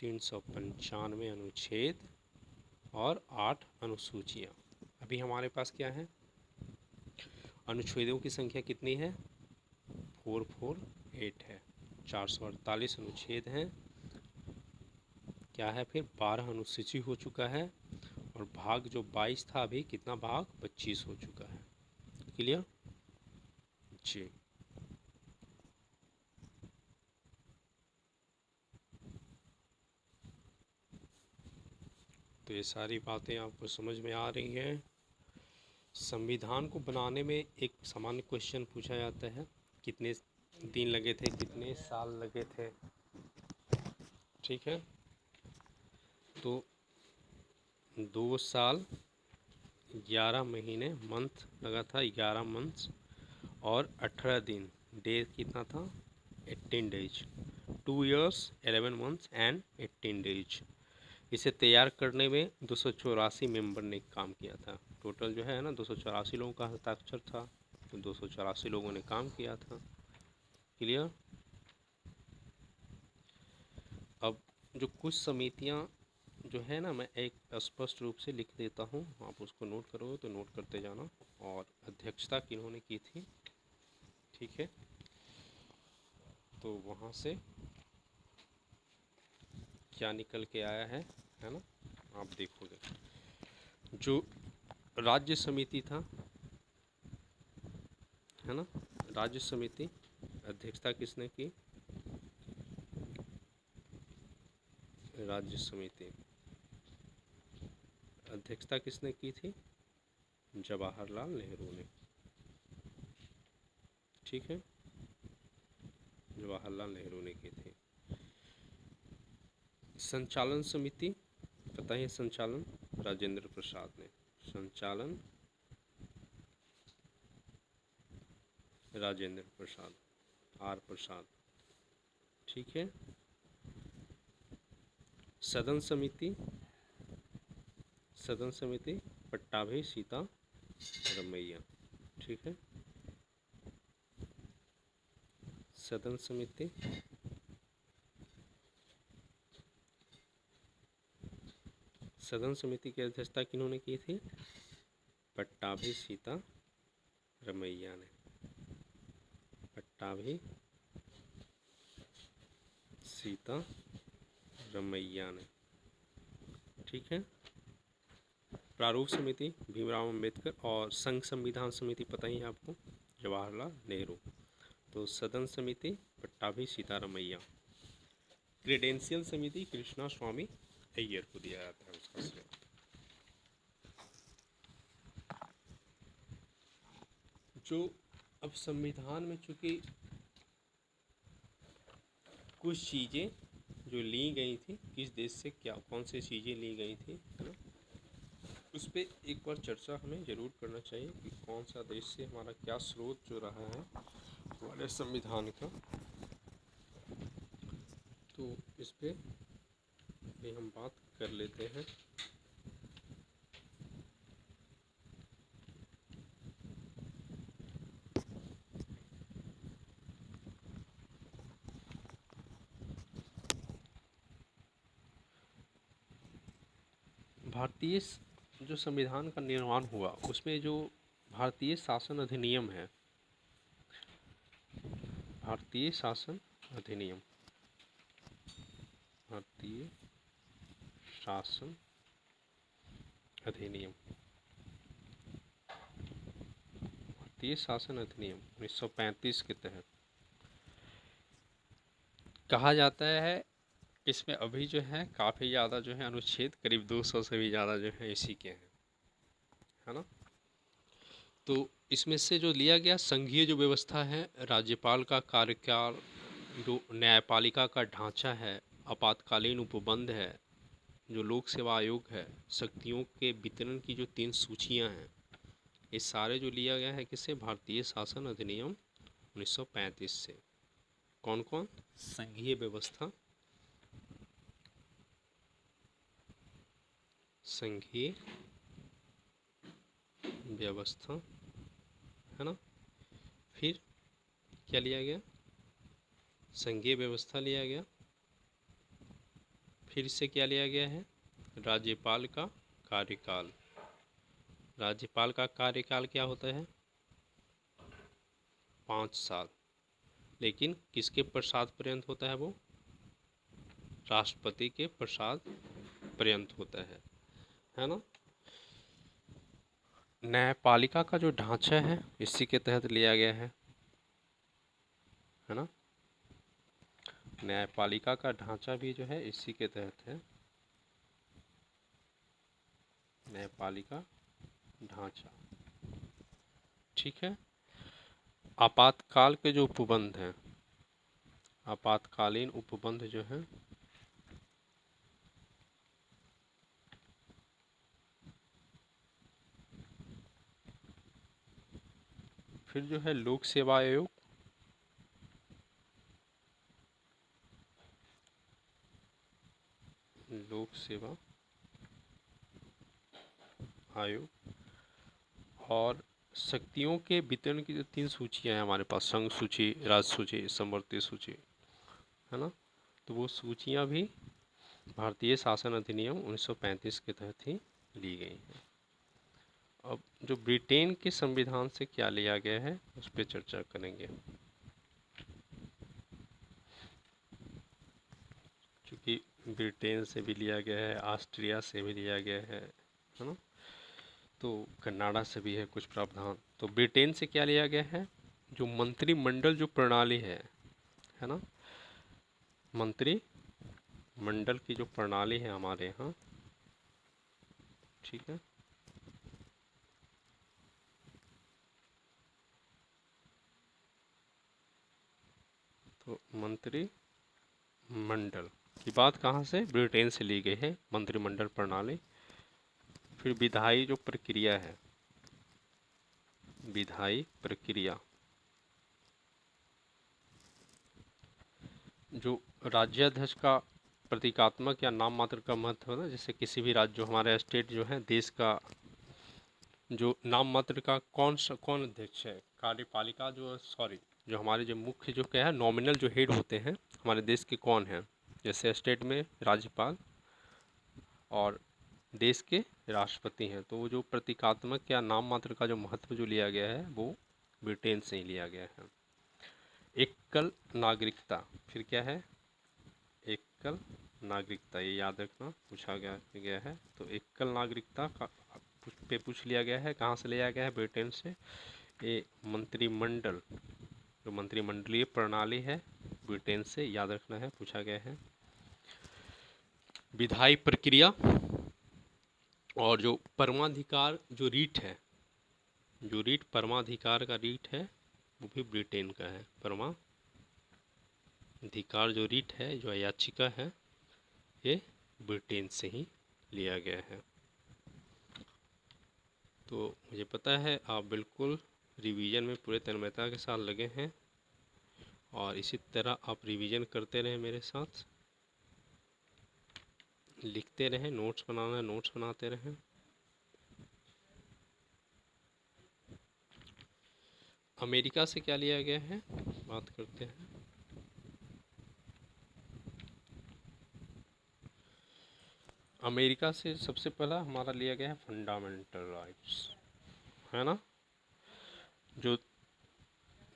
395 अनुच्छेद और 8 अनुसूचियाँ। अभी हमारे पास क्या है? अनुच्छेदों की संख्या कितनी है? 448 है। 448 अनुच्छेद हैं। क्या है फिर? 12 अनुसूची हो चुका है और भाग जो 22 था अभी कितना भाग? 25 हो चुका है। क्लियर जी? तो ये सारी बातें आपको समझ में आ रही हैं। संविधान को बनाने में एक सामान्य क्वेश्चन पूछा जाता है, कितने दिन लगे थे, कितने साल लगे थे? ठीक है, तो 2 साल 11 महीने, मंथ लगा था 11 मंथ्स और 18 दिन, डे कितना था? 18 days. 2 years 11 months and 18 days. इसे तैयार करने में 284 मेंबर ने काम किया था। टोटल जो है ना 284 लोगों का हस्ताक्षर था, तो 284 लोगों ने काम किया था। क्लियर? अब जो कुछ समितियां जो है ना, मैं एक स्पष्ट रूप से लिख देता हूँ, आप उसको नोट करोगे तो नोट करते जाना। और अध्यक्षता किन्होंने की थी? ठीक है, तो वहाँ से क्या निकल के आया है ना, आप देखोगे। जो राज्य समिति था, है ना, राज्य समिति अध्यक्षता किसने की? राज्य समिति अध्यक्षता किसने की थी? जवाहरलाल नेहरू ने। ठीक है, जवाहरलाल नेहरू ने की थी। संचालन समिति पता है? संचालन राजेंद्र प्रसाद ने। संचालन राजेंद्र प्रसाद, आर प्रसाद। ठीक है, सदन समिति, सदन समिति पट्टाभी सीता रमैया। ठीक है, सदन समिति सदन समिति की अध्यक्षता किन्होंने की थी? पट्टाभी सीता रमैया ने। पट्टाभी सीता रमैया ने। ठीक है, प्रारूप समिति भीमराव अंबेडकर और संघ संविधान समिति पता ही है आपको, जवाहरलाल नेहरू। तो सदन समिति पट्टाभी सीतारमैया। क्रेडेंशियल समिति कृष्णा स्वामी अय्यर को दिया जाता है उसका श्रेय। जो अब संविधान में चूंकि कुछ चीज़ें जो ली गई थी, किस देश से क्या कौन सी चीज़ें ली गई थी, है ना, उस पर एक बार चर्चा हमें ज़रूर करना चाहिए कि कौन सा देश से हमारा क्या स्रोत जो रहा है हमारे संविधान का। तो इस पे भी हम बात कर लेते हैं। भारतीय जो संविधान का निर्माण हुआ उसमें जो भारतीय शासन अधिनियम है, भारतीय शासन अधिनियम, भारतीय शासन अधिनियम, भारतीय शासन अधिनियम 1935 के तहत कहा जाता है, इसमें अभी जो है काफ़ी ज़्यादा जो है अनुच्छेद करीब 200 से भी ज़्यादा जो है इसी के हैं, है ना। तो इसमें से जो लिया गया संघीय जो व्यवस्था है, राज्यपाल का कार्यकाल, जो न्यायपालिका का ढांचा है, आपातकालीन उपबंध है, जो लोक सेवा आयोग है, शक्तियों के वितरण की जो 3 सूचियां हैं, ये सारे जो लिया गया है किससे? भारतीय शासन अधिनियम 1935 से। कौन कौन? संघीय व्यवस्था, संघीय व्यवस्था, है ना। फिर क्या लिया गया? संघीय व्यवस्था लिया गया। फिर से क्या लिया गया है? राज्यपाल का कार्यकाल। राज्यपाल का कार्यकाल क्या होता है? 5 साल। लेकिन किसके प्रसाद पर्यंत होता है वो? राष्ट्रपति के प्रसाद पर्यंत होता है ना। न्यायपालिका का जो ढांचा है इसी के तहत लिया गया है ना। न्यायपालिका का ढांचा भी जो है इसी के तहत है, न्यायपालिका ढांचा, ठीक है। आपातकाल के जो उपबंध हैं, आपातकालीन उपबंध जो है, फिर जो है लोक सेवा आयोग, लोक सेवा आयोग, और शक्तियों के वितरण की जो 3 सूचियां हैं हमारे पास, संघ सूची, राज्य सूची, समवर्ती सूची, है ना। तो वो सूचियां भी भारतीय शासन अधिनियम 1935 के तहत ही ली गई हैं। अब जो ब्रिटेन के संविधान से क्या लिया गया है उस पर चर्चा करेंगे, क्योंकि ब्रिटेन से भी लिया गया है, ऑस्ट्रिया से भी लिया गया है ना। तो कनाडा से भी है कुछ प्रावधान। तो ब्रिटेन से क्या लिया गया है? जो मंत्रिमंडल जो प्रणाली है ना, मंत्रिमंडल की जो प्रणाली है हमारे यहाँ, ठीक है। तो मंत्रिमंडल की बात कहाँ से? ब्रिटेन से ली गई है, मंत्रिमंडल प्रणाली। फिर विधायी जो प्रक्रिया है, विधायी प्रक्रिया, जो राज्याध्यक्ष का प्रतीकात्मक या नाम मात्र का महत्व है ना, जैसे किसी भी राज्य, जो हमारे स्टेट जो है देश का, जो नाम मात्र का कौन अध्यक्ष है? कार्यपालिका जो, सॉरी, जो हमारे जो मुख्य जो क्या है नॉमिनल जो हेड होते हैं हमारे देश के, कौन है? जैसे स्टेट में राज्यपाल और देश के राष्ट्रपति हैं। तो वो जो प्रतीकात्मक या नाम मात्र का जो महत्व जो लिया गया है वो ब्रिटेन से ही लिया गया है। एकल नागरिकता, फिर क्या है? एकल नागरिकता, ये याद रखना, पूछा गया है। तो एकल नागरिकता का पे पूछ लिया गया है, कहाँ से लिया गया है? ब्रिटेन से। ये मंत्रिमंडल, जो मंत्रिमंडलीय प्रणाली है ब्रिटेन से, याद रखना है, पूछा गया है। विधायी प्रक्रिया और जो परमाधिकार जो रीट है, जो रीट परमाधिकार का रीट है वो भी ब्रिटेन का है। परमाधिकार जो रीट है, जो याचिका है, ये ब्रिटेन से ही लिया गया है। तो मुझे पता है आप बिल्कुल रिवीजन में पूरे तन्मयता के साथ लगे हैं, और इसी तरह आप रिवीजन करते रहें मेरे साथ। लिखते रहें, नोट्स बनाना है नोट्स बनाते रहें। अमेरिका से क्या लिया गया है बात करते हैं। अमेरिका से सबसे पहला हमारा लिया गया है फंडामेंटल राइट्स, है ना, जो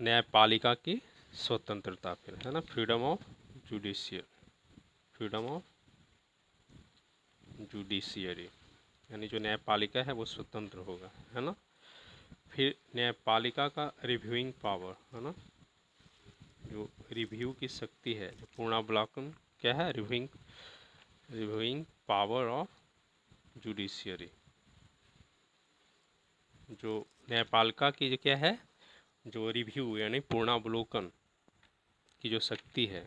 न्यायपालिका की स्वतंत्रता, फिर है ना, freedom of judicial, freedom of judiciary, यानी जो न्यायपालिका है वो स्वतंत्र होगा, है ना। फिर न्यायपालिका का रिव्यूइंग पावर, है ना, जो रिव्यू की शक्ति है, जो पूर्णावलोकन क्या है, रिव्यूइंग पावर ऑफ जुडिशियरी, जो न्यायपालिका की जो क्या है, जो रिव्यू यानी पूर्णावलोकन की जो शक्ति है।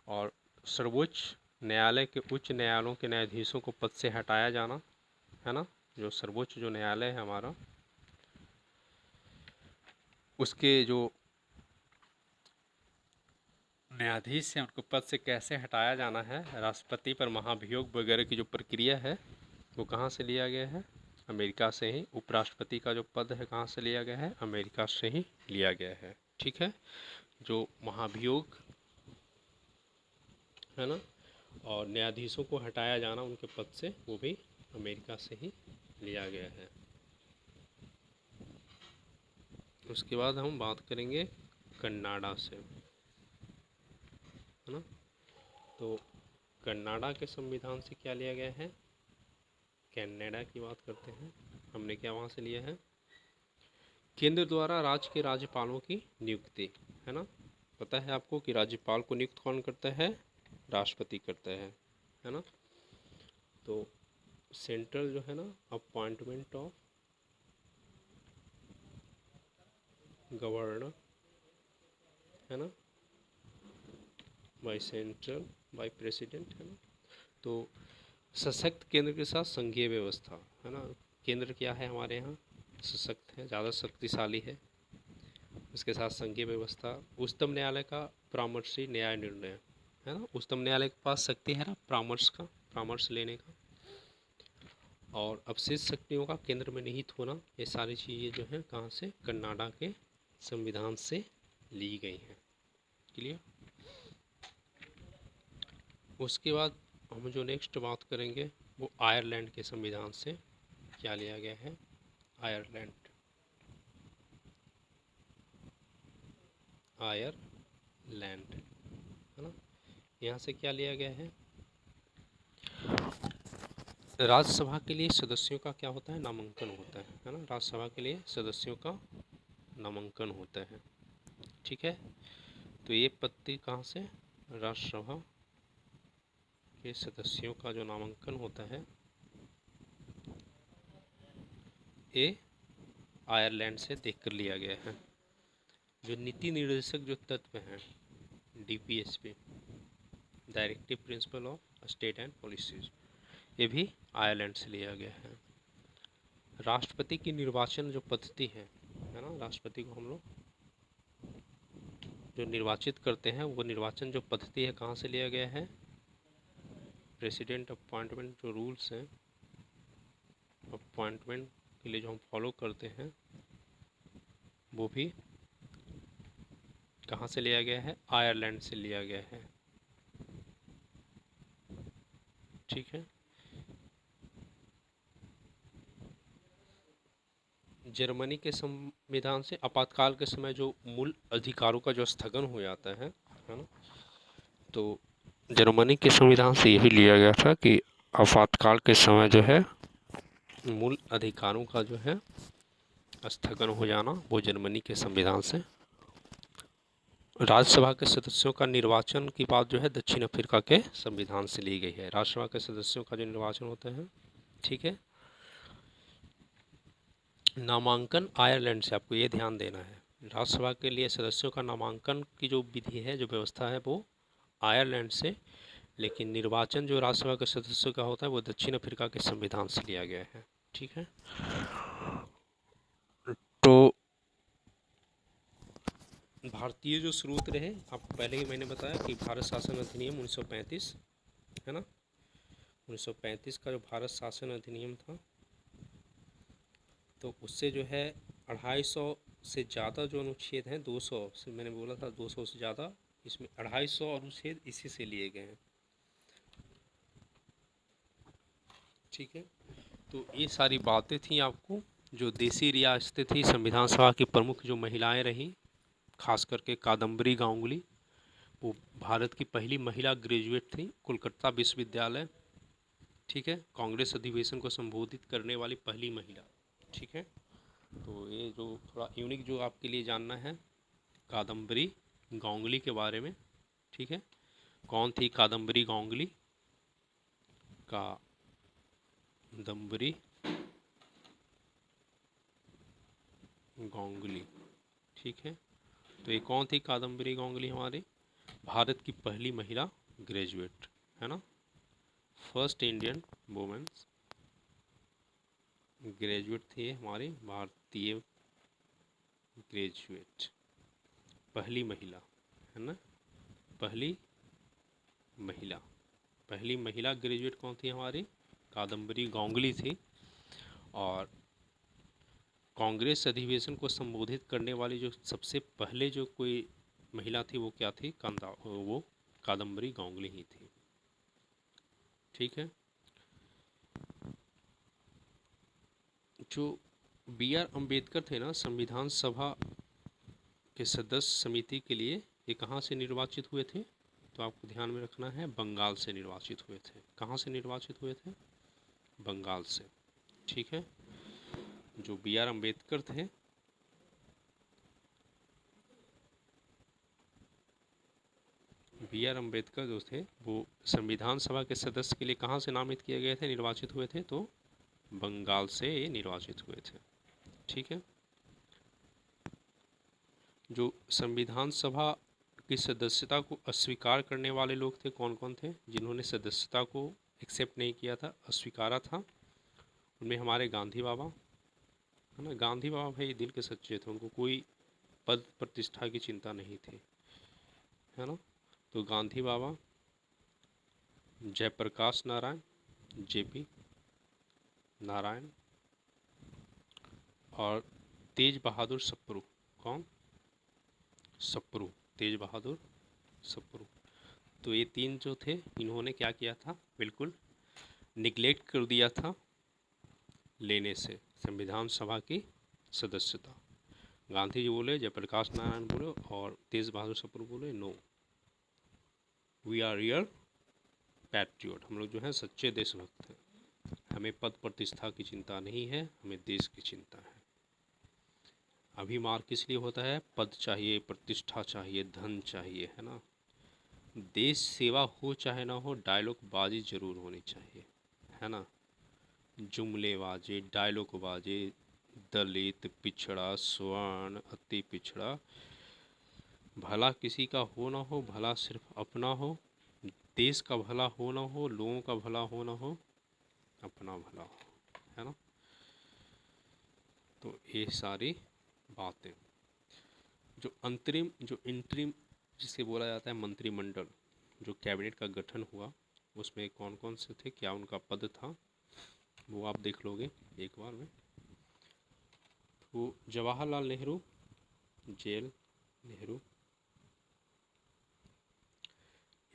और सर्वोच्च न्यायालय के उच्च न्यायालयों के न्यायाधीशों को पद से हटाया जाना, है ना, जो सर्वोच्च जो न्यायालय है हमारा, उसके जो न्यायाधीश हैं उनको पद से कैसे हटाया जाना है, राष्ट्रपति पर महाभियोग वगैरह की जो प्रक्रिया है वो कहाँ से लिया गया है, अमेरिका से ही। उपराष्ट्रपति का जो पद है कहाँ से लिया गया है, अमेरिका से ही लिया गया है, ठीक है। जो महाभियोग है ना, और न्यायाधीशों को हटाया जाना उनके पद से, वो भी अमेरिका से ही लिया गया है। उसके बाद हम बात करेंगे कनाडा से, है ना। तो कनाडा के संविधान से क्या लिया गया है, कनाडा की बात करते हैं, हमने क्या वहाँ से लिया है, केंद्र द्वारा राज्य के राज्यपालों की नियुक्ति, है ना। पता है आपको कि राज्यपाल को नियुक्त कौन करता है, राष्ट्रपति करता है ना। तो सेंट्रल जो है ना, अपॉइंटमेंट ऑफ गवर्नर, है ना, बाय सेंट्रल बाय प्रेसिडेंट, है ना। तो सशक्त केंद्र के साथ संघीय व्यवस्था, है ना, केंद्र क्या है हमारे यहाँ, सशक्त है, ज़्यादा शक्तिशाली है, इसके साथ संघीय व्यवस्था। उच्चतम न्यायालय का परामर्शी न्याय निर्णय, है ना, उच्चतम न्यायालय के पास शक्ति है ना परामर्श लेने का। और अवशेष शक्तियों का केंद्र में निहित होना, ये सारी चीज़ें जो हैं कहाँ से, कनाडा के संविधान से ली गई हैं, क्लियर। उसके बाद हम जो नेक्स्ट बात करेंगे वो आयरलैंड के संविधान से क्या लिया गया है, आयरलैंड, है ना। यहाँ से क्या लिया गया है, राज्यसभा के लिए सदस्यों का क्या होता है, नामांकन होता है ना, राज्यसभा के लिए सदस्यों का नामांकन होता है, ठीक है। तो ये पत्ती कहाँ से, राज्यसभा के सदस्यों का जो नामांकन होता है ये आयरलैंड से देखकर लिया गया है। जो नीति निर्देशक जो तत्व हैं, DPSP, directive principle of state and policies, ये भी आयरलैंड से लिया गया है। राष्ट्रपति की निर्वाचन जो पद्धति है ना, राष्ट्रपति को हम लोग जो निर्वाचित करते हैं वो निर्वाचन जो पद्धति है कहाँ से लिया गया है, प्रेसिडेंट अपॉइंटमेंट जो रूल्स हैं अपॉइंटमेंट के लिए जो हम फॉलो करते हैं वो भी कहाँ से लिया गया है, आयरलैंड से लिया गया है, ठीक है। जर्मनी के संविधान से आपातकाल के समय जो मूल अधिकारों का जो स्थगन हो जाता है ना, तो जर्मनी के संविधान से यही लिया गया था कि आपातकाल के समय जो है मूल अधिकारों का जो है स्थगन हो जाना, वो जर्मनी के संविधान से। राज्यसभा के सदस्यों का निर्वाचन की बात जो है दक्षिण अफ्रीका के संविधान से ली गई है, राज्यसभा के सदस्यों का जो निर्वाचन होता है, ठीक है। नामांकन आयरलैंड से, आपको ये ध्यान देना है, राज्यसभा के लिए सदस्यों का नामांकन की जो विधि है, जो व्यवस्था है, वो आयरलैंड से, लेकिन निर्वाचन जो राज्यसभा के सदस्यों का होता है वो दक्षिण अफ्रीका के संविधान से लिया गया है, ठीक है। तो भारतीय जो स्रोत रहे, आपको पहले ही मैंने बताया कि भारत शासन अधिनियम 1935, है ना, 1935 का जो भारत शासन अधिनियम था, तो उससे जो है 250 से ज़्यादा जो अनुच्छेद हैं, 200 से मैंने बोला था 200 से ज़्यादा, इसमें 250 अनुच्छेद इसी से लिए गए हैं। ठीक है, तो ये सारी बातें थी आपको। जो देसी रियासतें थी, संविधान सभा की प्रमुख जो महिलाएं रहीं, खास करके कादम्बरी गांगुली, वो भारत की पहली महिला ग्रेजुएट थी, कोलकाता विश्वविद्यालय। ठीक है, कांग्रेस अधिवेशन को संबोधित करने वाली पहली महिला। ठीक है, तो ये जो थोड़ा यूनिक जो आपके लिए जानना है कादम्बरी गांगुली के बारे में। ठीक है, कौन थी कादम्बरी गांगुली? कादम्बरी गांगुली। ठीक है, तो ये कौन थी कादम्बरी गांगुली? हमारे भारत की पहली महिला ग्रेजुएट, है ना, फर्स्ट इंडियन वुमेन ग्रेजुएट थी हमारी भारतीय ग्रेजुएट, पहली महिला, है ना, पहली महिला। पहली महिला ग्रेजुएट कौन थी? हमारी कादम्बरी गांगुली थी। और कांग्रेस अधिवेशन को संबोधित करने वाली जो सबसे पहले जो कोई महिला थी, वो क्या थी? वो कादम्बरी गांगुली ही थी। ठीक है, जो बी आर अम्बेडकर थे ना, संविधान सभा के सदस्य समिति के लिए, ये कहाँ से निर्वाचित हुए थे? तो आपको ध्यान में रखना है, बंगाल से निर्वाचित हुए थे। कहाँ से निर्वाचित हुए थे? बंगाल से। ठीक है, जो बी आर अम्बेडकर थे, बी आर अम्बेडकर जो थे, वो संविधान सभा के सदस्य के लिए कहाँ से नामित किए गए थे, निर्वाचित हुए थे? तो बंगाल से ये निर्वाचित हुए थे। ठीक है, जो संविधान सभा की सदस्यता को अस्वीकार करने वाले लोग थे, कौन कौन थे? जिन्होंने सदस्यता को एक्सेप्ट नहीं किया था, अस्वीकारा था, उनमें हमारे गांधी बाबा, है ना। गांधी बाबा भाई दिल के सच्चे थे, उनको कोई पद प्रतिष्ठा की चिंता नहीं थी, है ना। तो गांधी बाबा, जयप्रकाश नारायण, जेपी नारायण, और तेज बहादुर सप्रू। कौन? सप्रू, तेज बहादुर सप्रू। तो ये तीन जो थे, इन्होंने क्या किया था? बिल्कुल निगलेक्ट कर दिया था लेने से संविधान सभा की सदस्यता। गांधी जी बोले, जयप्रकाश नारायण बोले, और तेज बहादुर सप्रू बोले, no, we are real patriot, हम लोग जो हैं सच्चे देशभक्त हैं, हमें पद प्रतिष्ठा की चिंता नहीं है, हमें देश की चिंता है। अभी मार किस लिए होता है? पद चाहिए, प्रतिष्ठा चाहिए, धन चाहिए, है ना। देश सेवा हो चाहे ना हो, डायलॉग बाजी जरूर होनी चाहिए, है ना। जुमले बाजे, डायलॉग बाजे, दलित, पिछड़ा, स्वर्ण, अति पिछड़ा, भला किसी का हो ना हो, भला सिर्फ अपना हो, देश का भला हो ना हो, लोगों का भला हो ना हो, अपना भला हो, है ना। तो ये सारी बातें, जो अंतरिम, जो इंटरिम जिसे बोला जाता है मंत्रिमंडल, जो कैबिनेट का गठन हुआ, उसमें कौन कौन से थे, क्या उनका पद था, वो आप देख लोगे एक बार में। तो जवाहरलाल नेहरू, जेल नेहरू,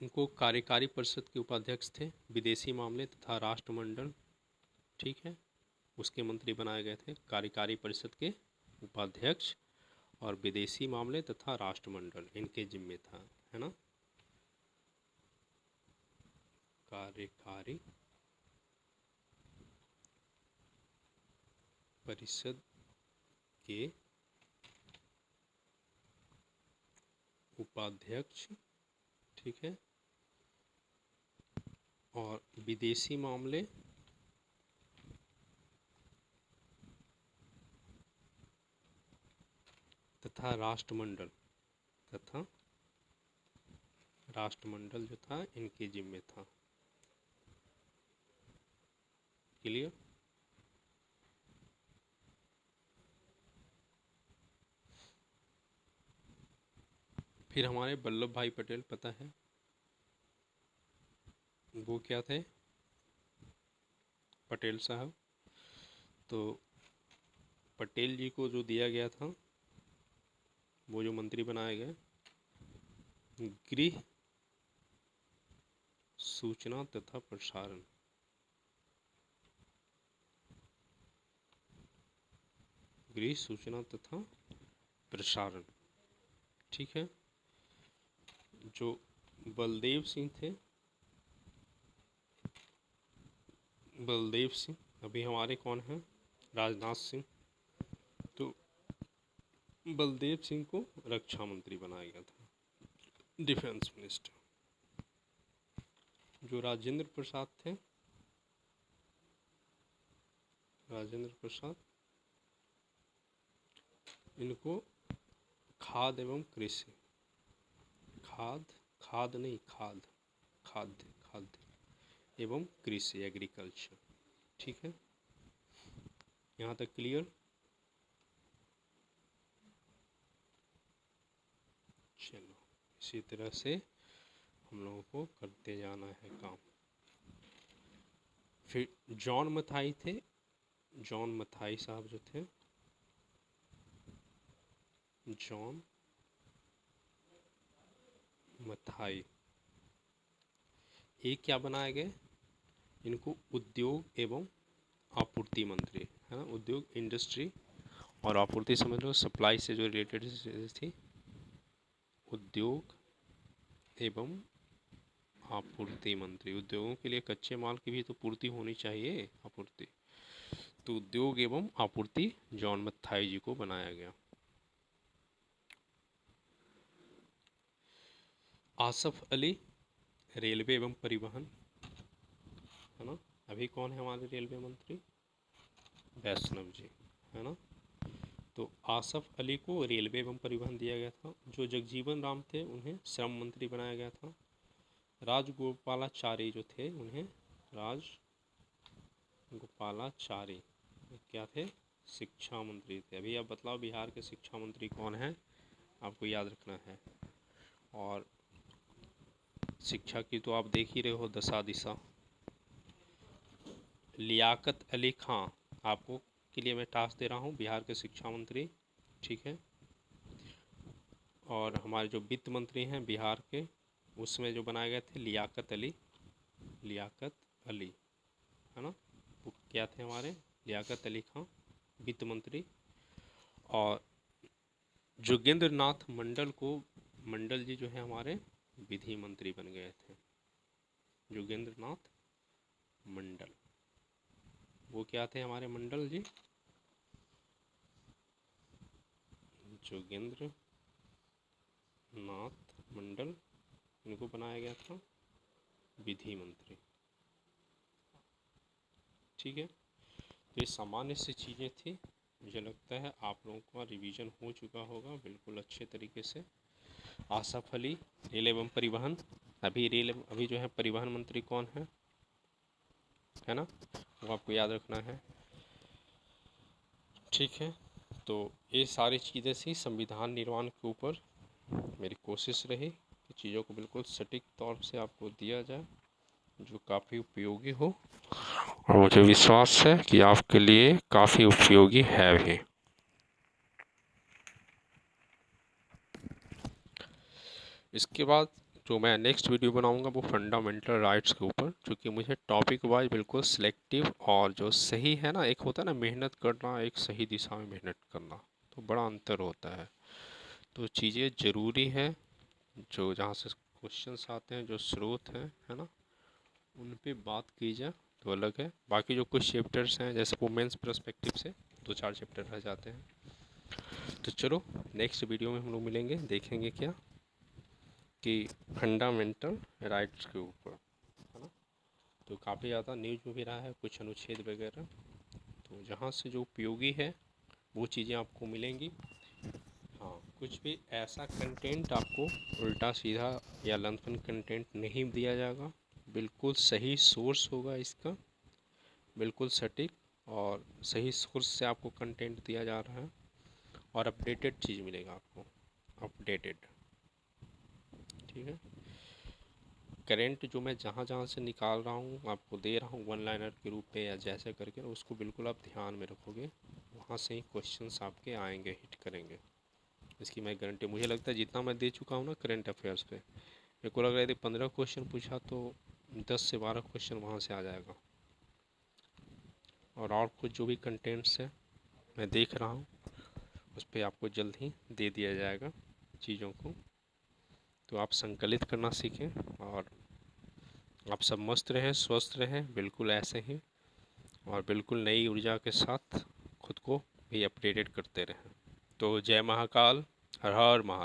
इनको कार्यकारी परिषद के उपाध्यक्ष थे, विदेशी मामले तथा राष्ट्रमंडल, ठीक है, उसके मंत्री बनाए गए थे। कार्यकारी परिषद के उपाध्यक्ष और विदेशी मामले तथा राष्ट्रमंडल इनके जिम्मे था, है ना। कार्यकारी परिषद के उपाध्यक्ष, ठीक है, और विदेशी मामले तथा राष्ट्रमंडल, तथा राष्ट्रमंडल जो था इनके जिम्मे था। क्लियर? फिर हमारे वल्लभ भाई पटेल, पता है वो क्या थे? पटेल साहब। तो पटेल जी को जो दिया गया था, वो जो मंत्री बनाए गए, गृह सूचना तथा प्रसारण, गृह सूचना तथा प्रसारण, ठीक है। जो बलदेव सिंह थे, बलदेव सिंह, अभी हमारे कौन हैं, राजनाथ सिंह। तो बलदेव सिंह को रक्षा मंत्री बनाया गया था, डिफेंस मिनिस्टर। जो राजेंद्र प्रसाद थे, राजेंद्र प्रसाद, इनको खाद एवं कृषि, खाद नहीं, खाद्य एवं कृषि, एग्रीकल्चर, ठीक है। यहाँ तक क्लियर। चलो इसी तरह से हम लोगों को करते जाना है काम। फिर जॉन मथाई थे, जॉन मथाई साहब जो थे, जॉन मथाई, ये क्या बनाए गए, इनको उद्योग एवं आपूर्ति मंत्री, है ना। उद्योग, इंडस्ट्री और आपूर्ति समझ लो, सप्लाई से जो रिलेटेड थी, उद्योग एवं आपूर्ति मंत्री। उद्योगों के लिए कच्चे माल की भी तो पूर्ति होनी चाहिए, आपूर्ति। तो उद्योग एवं आपूर्ति जॉन मथाई जी को बनाया गया। आसफ अली, रेलवे एवं परिवहन, है ना। अभी कौन है हमारे रेलवे मंत्री, वैष्णव जी, है ना। तो आसफ अली को रेलवे एवं परिवहन दिया गया था। जो जगजीवन राम थे, उन्हें श्रम मंत्री बनाया गया था। राजगोपालाचारी जो थे, उन्हें राजगोपालाचारी क्या थे, शिक्षा मंत्री थे। अभी आप बतलाओ बिहार के शिक्षा मंत्री कौन है, आपको याद रखना है। और शिक्षा की तो आप देख ही रहे हो दशा दिशा। लियाकत अली खां, आपको के लिए मैं टास्क दे रहा हूँ, बिहार के शिक्षा मंत्री, ठीक है। और हमारे जो वित्त मंत्री हैं बिहार के, उसमें जो बनाए गए थे लियाकत अली, लियाकत अली, है ना। वो क्या थे हमारे, लियाकत अली खां, वित्त मंत्री। और जोगेंद्र नाथ मंडल को, मंडल जी जो है हमारे विधि मंत्री बन गए थे, जोगेंद्र नाथ मंडल, वो क्या थे हमारे मंडल जी, जोगेंद्र नाथ मंडल, इनको बनाया गया था विधि मंत्री, ठीक है। तो ये सामान्य सी चीज़ें थी। मुझे लगता है आप लोगों का रिवीजन हो चुका होगा बिल्कुल अच्छे तरीके से। आसफ अली, रेल एवं परिवहन, अभी जो है परिवहन मंत्री कौन है ना, वो आपको याद रखना है, ठीक है। तो ये सारी चीज़ें थी संविधान निर्माण के ऊपर। मेरी कोशिश रही कि चीज़ों को बिल्कुल सटीक तौर से आपको दिया जाए, जो काफ़ी उपयोगी हो, और मुझे विश्वास है कि आपके लिए काफ़ी उपयोगी है भी। इसके बाद जो मैं नेक्स्ट वीडियो बनाऊंगा वो फंडामेंटल राइट्स के ऊपर, क्योंकि मुझे टॉपिक वाइज बिल्कुल सिलेक्टिव और जो सही है ना, एक होता है ना मेहनत करना, एक सही दिशा में मेहनत करना, तो बड़ा अंतर होता है। तो चीज़ें ज़रूरी है, जो जहाँ से क्वेश्चंस आते हैं, जो स्रोत हैं, है ना, उन पे बात की जाए तो अलग है। बाकी जो कुछ चैप्टर्स हैं जैसे वुमेंस पर्सपेक्टिव से 2-4 चैप्टर रह जाते हैं। तो चलो नेक्स्ट वीडियो में हम लोग मिलेंगे, देखेंगे क्या कि फंडामेंटल राइट्स के ऊपर, है ना। तो काफ़ी ज़्यादा न्यूज में भी रहा है कुछ अनुच्छेद वगैरह, तो जहाँ से जो उपयोगी है वो चीज़ें आपको मिलेंगी। हाँ, कुछ भी ऐसा कंटेंट आपको उल्टा सीधा या लंथन कंटेंट नहीं दिया जाएगा, बिल्कुल सही सोर्स होगा इसका, बिल्कुल सटीक और सही सोर्स से आपको कंटेंट दिया जा रहा है, और अपडेटेड चीज़ मिलेगा आपको, अपडेटेड, ठीक है। करंट जो मैं जहाँ जहाँ से निकाल रहा हूँ आपको दे रहा हूँ वन लाइनर के रूप में या जैसे करके, उसको बिल्कुल आप ध्यान में रखोगे, वहाँ से ही क्वेश्चंस आपके आएंगे, हिट करेंगे, इसकी मैं गारंटी। मुझे लगता है जितना मैं दे चुका हूँ ना करंट अफेयर्स पे, मेरे को लग रहा है यदि 15 क्वेश्चन पूछा तो 10 से 12 क्वेश्चन वहाँ से आ जाएगा। और कुछ जो भी कंटेंट्स है मैं देख रहा हूँ उस पर आपको जल्द ही दे दिया जाएगा चीज़ों को। तो आप संकलित करना सीखें और आप सब मस्त रहें, स्वस्थ रहें, बिल्कुल ऐसे ही, और बिल्कुल नई ऊर्जा के साथ खुद को भी अपडेटेड करते रहें। तो जय महाकाल, हर हर महादेव।